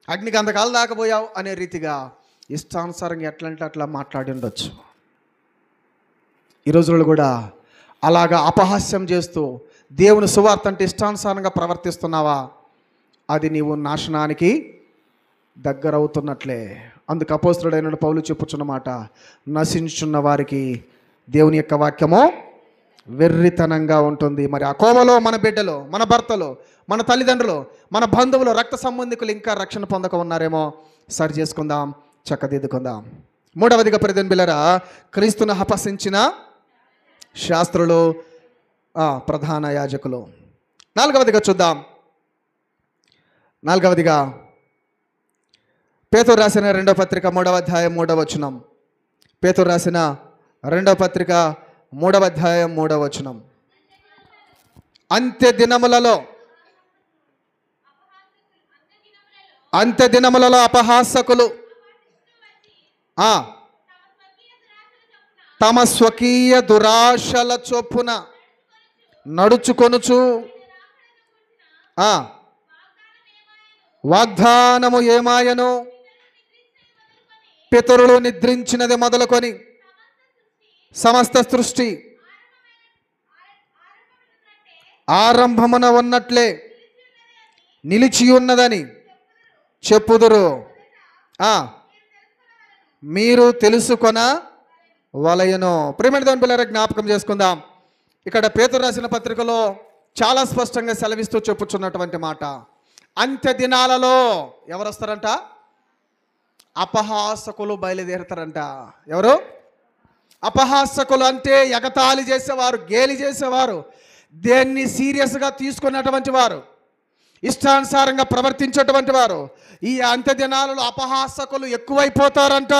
అగ్నికందకాలు దాకపోయావు అనే రీతిగా ఇష్టానుసారంగా ఎట్లంటే అట్లా మాట్లాడి ఉండొచ్చు. ఈ రోజుల్లో కూడా అలాగా అపహాస్యం చేస్తూ దేవుని సువార్త అంటే ఇష్టానుసారంగా ప్రవర్తిస్తున్నావా? అది నీవు నాశనానికి దగ్గరవుతున్నట్లే. అందుకు అపోస్తలుడైన పౌలు చెప్పుచున్న మాట, నశించున్న వారికి దేవుని యొక్క వాక్యము వెర్రితనంగా ఉంటుంది. మరి ఆ కోవలో మన బిడ్డలు, మన భర్తలు, మన తల్లిదండ్రులు, మన బంధువులు, రక్త సంబంధికులు ఇంకా రక్షణ పొందక ఉన్నారేమో సరి చేసుకుందాం, చక్కదిద్దుకుందాం. మూడవదిగా ప్రియమైన బిడ్డలారా, క్రీస్తును అపహసించిన శాస్త్రులు, ప్రధాన యాజకులు. నాలుగవదిగా చూద్దాం. నాలుగవదిగా పేతురు రాసిన 2వ పత్రిక 3వ అధ్యాయం 3వ వచనం. పేతురు రాసిన 2వ పత్రిక 3వ అధ్యాయం 3వ వచనం. అంత్య దినములలో అపహాసకులు తమ స్వకీయ దురాశల చొప్పున నడుచుకొనుచు వాగ్దానము ఏమాయను, పితరులు నిద్రించినది మొదలుకొని సమస్త సృష్టి ఆరంభమున ఉన్నట్లే నిలిచి ఉన్నదని చెప్పుదురు. మీరు తెలుసుకొన వలయను. ప్రియమైన దేవుని పిల్లల జ్ఞాపకం చేసుకుందాం. ఇక్కడ పేతురు రాసిన పత్రికలో చాలా స్పష్టంగా సెలవిస్తూ చెప్పుచున్నటువంటి మాట, అంత్య దినాలలో ఎవరు వస్తారంట? అపహాసకులు బయలుదేరుతారంట. ఎవరు? అపహాసకులు అంటే ఎగతాళి చేసేవారు, గేలి చేసేవారు, దేన్ని సీరియస్గా తీసుకున్నటువంటి వారు, ఇష్టానుసారంగా ప్రవర్తించేటువంటి వారు. ఈ అంత్య దినాలలో అపహాసకులు ఎక్కువైపోతారంట.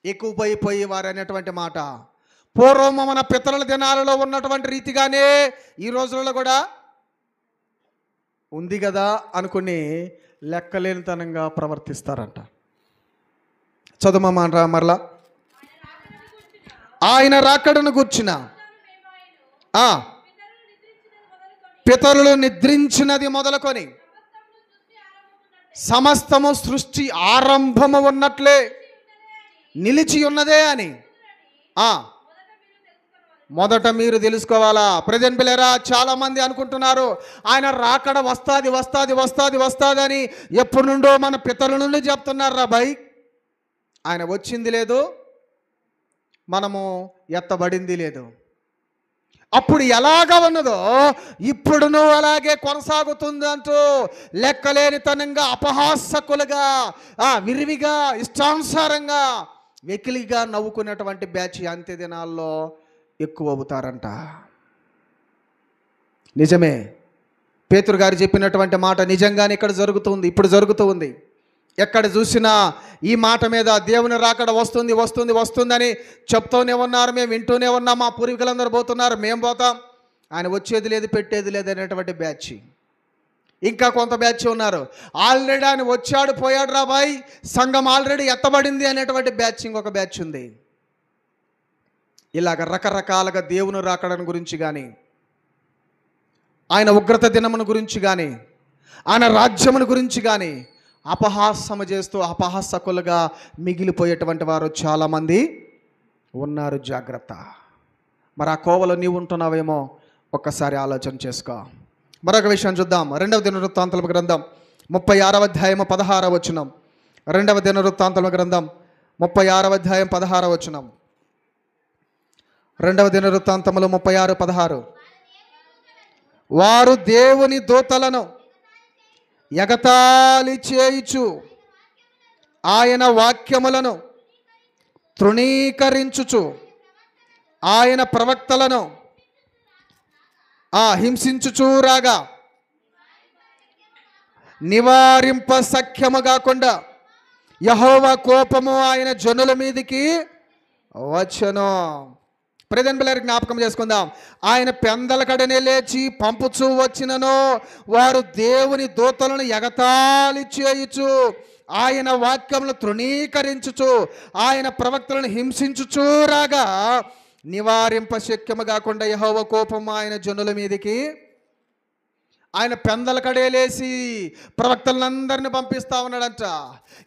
ఎక్కువైపోయి వారు అనేటువంటి మాట పూర్వం మన పితరుల దినాలలో ఉన్నటువంటి రీతిగానే ఈ రోజులలో కూడా ఉంది కదా అనుకుని లెక్కలేనితనంగా ప్రవర్తిస్తారంట. చదువుమారా మరలా. ఆయన రాకడను గూర్చిన పితరులు నిద్రించినది మొదలుకొని సమస్తము సృష్టి ఆరంభము ఉన్నట్లే నిలిచి ఉన్నదే అని మొదట మీరు తెలుసుకోవాలా. ప్రెజెంట్ పిల్లరా, చాలా మంది అనుకుంటున్నారు ఆయన రాకడ వస్తాది అని ఎప్పటి నుండో మన పితరుల నుండి చెప్తున్నారా భయ్. ఆయన వచ్చింది లేదు, మనము ఎత్తబడింది లేదు. అప్పుడు ఎలాగ ఉన్నదో ఇప్పుడును అలాగే కొనసాగుతుంది అంటూ లెక్కలేనితనంగా అపహాసకులుగా విరివిగా ఇష్టానుసారంగా వెకిలిగా నవ్వుకునేటువంటి బ్యాచ్ అంత్య దినాల్లో ఎక్కువ అవుతారంట. నిజమే, పేతురు గారు చెప్పినటువంటి మాట నిజంగానే ఇక్కడ జరుగుతుంది, ఇప్పుడు జరుగుతూ ఉంది. ఎక్కడ చూసినా ఈ మాట మీద దేవుని రాకడ వస్తుందని చెప్తూనే ఉన్నారు, మేము వింటూనే ఉన్నాం. మా పూర్వీకులందరూ పోతున్నారు, మేము పోతాం. ఆయన వచ్చేది లేదు, పెట్టేది లేదు అనేటువంటి బ్యాచ్. ఇంకా కొంత బ్యాచ్ ఉన్నారు, ఆల్రెడీ ఆయన వచ్చాడు పోయాడు రా బాయ్, సంఘం ఆల్రెడీ ఎత్తబడింది అనేటువంటి బ్యాచ్. ఇంకొక బ్యాచ్ ఉంది. ఇలాగ రకరకాలుగా దేవుని రాకడను గురించి కానీ, ఆయన ఉగ్రత దినమును గురించి కానీ, ఆయన రాజ్యమును గురించి కానీ అపహాసము చేస్తూ అపహాసకులుగా మిగిలిపోయేటువంటి వారు చాలామంది ఉన్నారు. జాగ్రత్త. మరి ఆ కోవలో నీవు ఉంటున్నావేమో ఒక్కసారి ఆలోచన చేసుకో. మరొక విషయం చూద్దాం. 2వ దినవృత్తాంతముల గ్రంథం 36వ అధ్యాయం 16వ వచనం. 2వ దినవృత్తాంతముల గ్రంథం 36వ అధ్యాయం 16వ వచనం. 2వ దినవృత్తాంతములు 36:16. వారు దేవుని దూతలను ఎగతాళి చేయుచు ఆయన వాక్యములను తృణీకరించుచు ఆయన ప్రవక్తలను హింసించుచూ రాగా నివారింప సఖ్యము కాకుండా యెహోవా కోపము ఆయన జనుల మీదికి వచ్చెను. ప్రెజెంట్ పిల్లలకి జ్ఞాపకం చేసుకుందాం. ఆయన పెందల కడనే లేచి పంపుచూ వచ్చినను వారు దేవుని దూతలను ఎగతాళి చేయుచు ఆయన వాక్యములను తృణీకరించుచు ఆయన ప్రవక్తలను హింసించుచూ రాగా నివారింప శక్యము కాకుండా యెహోవా కోపం ఆయన జనుల మీదకి, ఆయన పెందల కడేలేసి ప్రవక్తలందరిని పంపిస్తా ఉన్నాడంట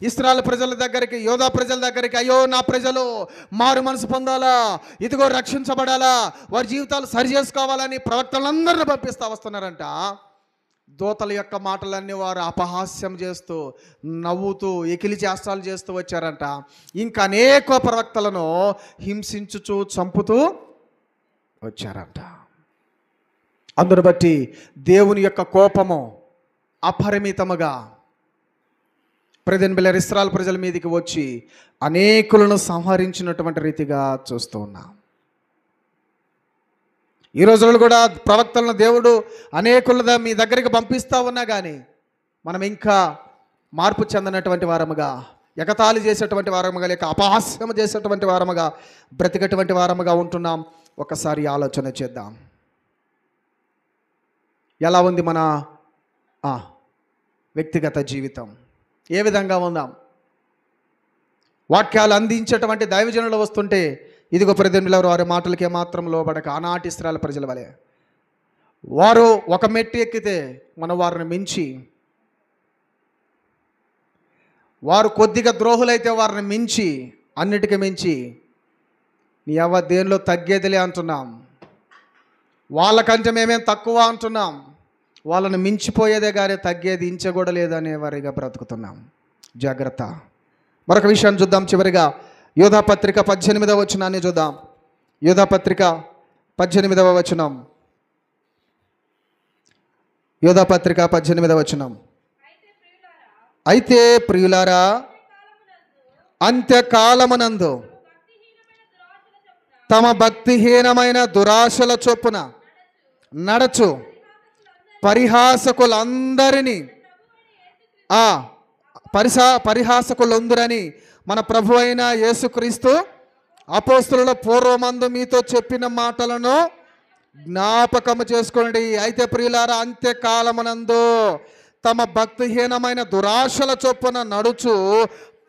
ఇశ్రాయేలు ప్రజల దగ్గరికి, యోధా ప్రజల దగ్గరికి. అయ్యో నా ప్రజలు మారు మనసు పొందాలా, ఇదిగో రక్షించబడాలా, వారి జీవితాలు సరి చేసుకోవాలని ప్రవక్తలందరిని పంపిస్తా వస్తున్నారంట. దూతల యొక్క మాటలన్నీ వారు అపహాస్యం చేస్తూ, నవ్వుతూ, ఎకిలి చేష్టాలు చేస్తూ వచ్చారంట. ఇంకా అనేక ప్రవక్తలను హింసించుచూ, చంపుతూ వచ్చారంట. అందును బట్టి దేవుని యొక్క కోపము అపరిమితముగా ఇశ్రాయేలు ప్రజల మీదకి వచ్చి అనేకులను సంహరించినటువంటి రీతిగా చూస్తూ ఉన్నాం. ఈ రోజుల్లో కూడా ప్రవక్తలను దేవుడు అనేకులను మీ దగ్గరికి పంపిస్తూ ఉన్నా కానీ మనం ఇంకా మార్పు చెందినటువంటి వారముగా, ఎగతాళి చేసేటువంటి వారముగా, లేక అపహాస్యం చేసేటువంటి వారముగా, బ్రతికేటువంటి వారముగా ఉంటున్నాం. ఒకసారి ఆలోచన చేద్దాం. ఎలా ఉంది మన వ్యక్తిగత జీవితం? ఏ విధంగా ఉందాం? వాక్యాలు అందించేటువంటి దైవజనులు వస్తుంటే ఇదిగో ప్రజలు వారి మాటలకి ఏమాత్రం లోబడక ఆనాటి ఇశ్రాయేలు ప్రజల వలె వారు ఒక మెట్టు ఎక్కితే మనం వారిని మించి, వారు కొద్దిగా ద్రోహులైతే వారిని మించి, అన్నిటికీ మించి నీ అవ్వ దేనిలో తగ్గేదిలే అంటున్నాం. వాళ్ళకంటే మేమేం తక్కువ అంటున్నాం. వాళ్ళని మించిపోయేదే కానీ తగ్గేది ఇంచకూడా లేదనే వారిగా బ్రతుకుతున్నాం. జాగ్రత్త. మరొక విషయాన్ని చూద్దాం. చివరిగా యోధాపత్రిక 18వ వచనాన్ని చూద్దాం. యోధాపత్రిక 18వ వచనం. యోధాపత్రిక 18వ వచనం. అయితే ప్రియులారా, అంత్యకాలమునందు తమ భక్తిహీనమైన దురాశల చొప్పున నడచు పరిహాసకులందరినీ పరిహాసకులందరని మన ప్రభు అయిన యేసుక్రీస్తు అపోస్తుల పూర్వమందు మీతో చెప్పిన మాటలను జ్ఞాపకము చేసుకోండి. అయితే ప్రియులారా, అంత్యకాలమునందు తమ భక్తిహీనమైన దురాశల చొప్పున నడుచు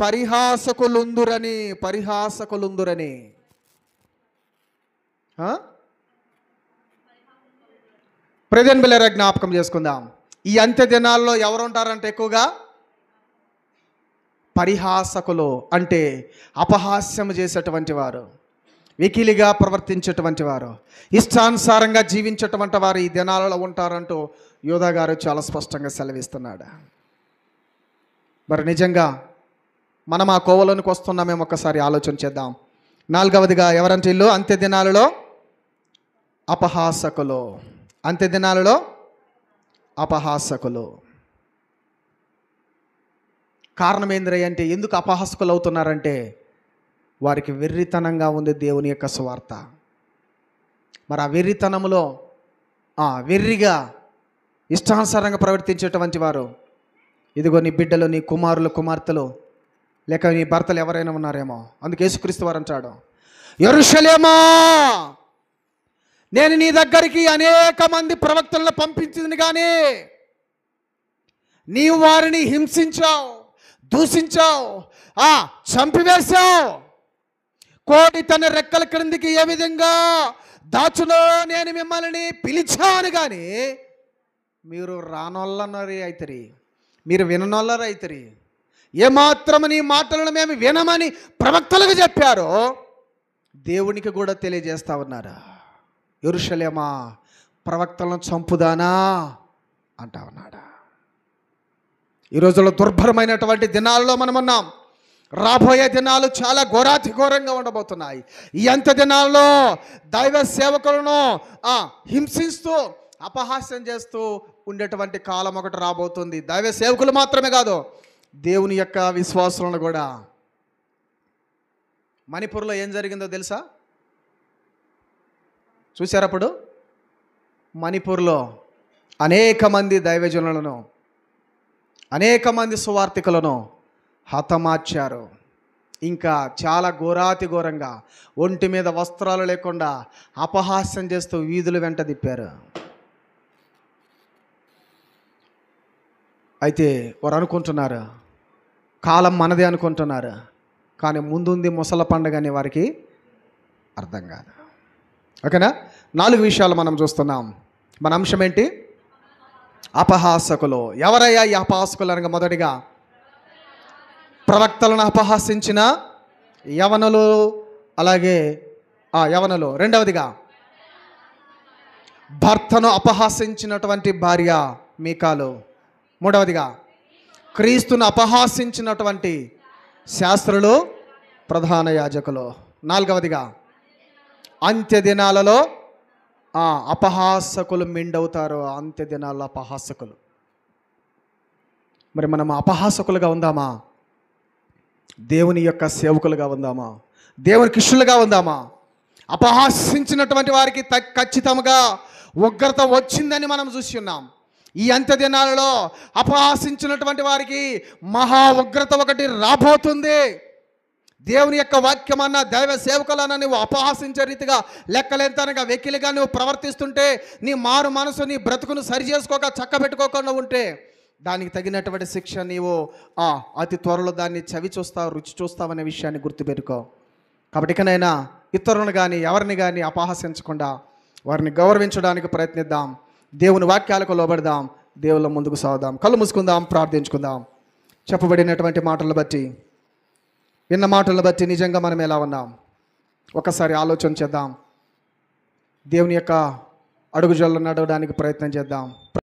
పరిహాసకులుందురని. ప్రజెంట్ బిల్లరా జ్ఞాపకం చేసుకుందాం. ఈ అంత్య దినాల్లో ఎవరు ఉంటారంటే ఎక్కువగా పరిహాసకులు, అంటే అపహాస్యం చేసేటువంటి వారు, వెకిలిగా ప్రవర్తించేటువంటి వారు, ఇష్టానుసారంగా జీవించేటువంటి వారు ఈ దినాలలో ఉంటారంటూ యోధా గారు చాలా స్పష్టంగా సెలవిస్తున్నాడు. మరి నిజంగా మనం ఆ కోవలోనికి వస్తున్నామేమో ఒకసారి ఆలోచన చేద్దాం. 4వదిగా ఎవరంటే ఇల్లు అంత్య దినాలలో అపహాసకులు. అంత్య దినాలలో అపహాసకులు. కారణం ఏంద్రయ్య అంటే, ఎందుకు అపహాసకులు అవుతున్నారంటే వారికి వెర్రితనంగా ఉంది దేవుని యొక్క సువార్త. మరి ఆ వెర్రితనములో వెర్రిగా ఇష్టానుసారంగా ప్రవర్తించేటువంటి వారు, ఇదిగో నీ బిడ్డలు, నీ కుమారులు, కుమార్తెలు, లేక నీ భర్తలు ఎవరైనా ఉన్నారేమో. అందుకే యేసుక్రీస్తు వారు అంటాడు, యెరూషలేమా, నేను నీ దగ్గరికి అనేక మంది ప్రవక్తలను పంపించింది కానీ నీవు వారిని హింసించావు, దూషించావు, చంపివేశావు. కోడి తన రెక్కల క్రిందికి ఏ విధంగా దాచునో నేను మిమ్మల్ని పిలిచాను కానీ మీరు రానోళ్ళన్నరి అవుతారు, మీరు విననోళ్ళరు అవుతారు. ఏమాత్రము నీ మాటలను మేము వినమని ప్రవక్తలకు చెప్పారో దేవునికి కూడా తెలియజేస్తా ఉన్నారు. యెరూషలేమా, ప్రవక్తలను చంపుదానా అంటా ఉన్నాడు. ఈ రోజుల్లో దుర్భరమైనటువంటి దినాల్లో మనం ఉన్నాం. రాబోయే దినాలు చాలా ఘోరాతి ఘోరంగా ఉండబోతున్నాయి. ఈ అంత్య దినాల్లో దైవ సేవకులను హింసిస్తూ అపహాస్యం చేస్తూ ఉండేటువంటి కాలం ఒకటి రాబోతుంది. దైవ సేవకులు మాత్రమే కాదు, దేవుని యొక్క విశ్వాసులను కూడా. మణిపూర్లో ఏం జరిగిందో తెలుసా? చూశారప్పుడు మణిపూర్లో అనేక మంది దైవజనులను, అనేక మంది సువార్థికులను హతమార్చారు. ఇంకా చాలా ఘోరాతి ఘోరంగా ఒంటి మీద వస్త్రాలు లేకుండా అపహాస్యం చేస్తూ వీధుల వెంట తిప్పారు. అయితే వారు అనుకుంటున్నారు కాలం మనదే అనుకుంటున్నారు, కానీ ముందుంది ముసల పండుగ అని వారికి అర్థం కాదు. ఓకేనా? 4 విషయాలు మనం చూస్తున్నాం. మన అంశం ఏంటి? అపహాసకులు. ఎవరయ్యా ఈ అపహాసకులు అనగా, మొదటిగా ప్రవక్తలను అపహాసించిన యవనులు, అలాగే యవనులు. రెండవదిగా భర్తను అపహాసించినటువంటి భార్య మీకాలు. మూడవదిగా క్రీస్తును అపహాసించినటువంటి శాస్త్రులు, ప్రధాన యాజకులు. నాలుగవదిగా అంత్య దినాలలో అపహాసకులు మెండవుతారు. అంత్య దినాల్లో అపహాసకులు. మరి మనం అపహాసకులుగా ఉందామా? దేవుని యొక్క సేవకులుగా ఉందామా? దేవునికి ఇష్టలుగా ఉందామా? అపహాసించినటువంటి వారికి ఖచ్చితంగా ఉగ్రత వచ్చిందని మనం చూసి ఉన్నాం. ఈ అంత్య దినాలలో అపహాసించినటువంటి వారికి మహా ఉగ్రత ఒకటి రాబోతుంది. దేవుని యొక్క వాక్యమన్నా, దైవ సేవకులన్నా నువ్వు అపహాసించే రీతిగా, లెక్కలెంతనగా వెకిలిగా నువ్వు ప్రవర్తిస్తుంటే, నీ మారు మనసు, నీ బ్రతుకును సరి చేసుకోక చక్కబెట్టుకోకుండా ఉంటే, దానికి తగినటువంటి శిక్ష నీవు అతి త్వరలో దాన్ని చవి చూస్తావు, రుచి చూస్తావు అనే విషయాన్ని గుర్తుపెట్టుకో. కాబట్టి ఇకనైనా ఇతరులను కానీ ఎవరిని కానీ అపహాసించకుండా వారిని గౌరవించడానికి ప్రయత్నిద్దాం. దేవుని వాక్యాలకు లోబడదాం. దేవుళ్ళ ముందుకు సాగుదాం. కళ్ళు మూసుకుందాం, ప్రార్థించుకుందాం. చెప్పబడినటువంటి మాటలను బట్టి, విన్న మాటలను బట్టి నిజంగా మనం ఎలా ఉన్నాం ఒకసారి ఆలోచన చేద్దాం. దేవుని యొక్క అడుగుజాడల్లో నడవడానికి ప్రయత్నం చేద్దాం.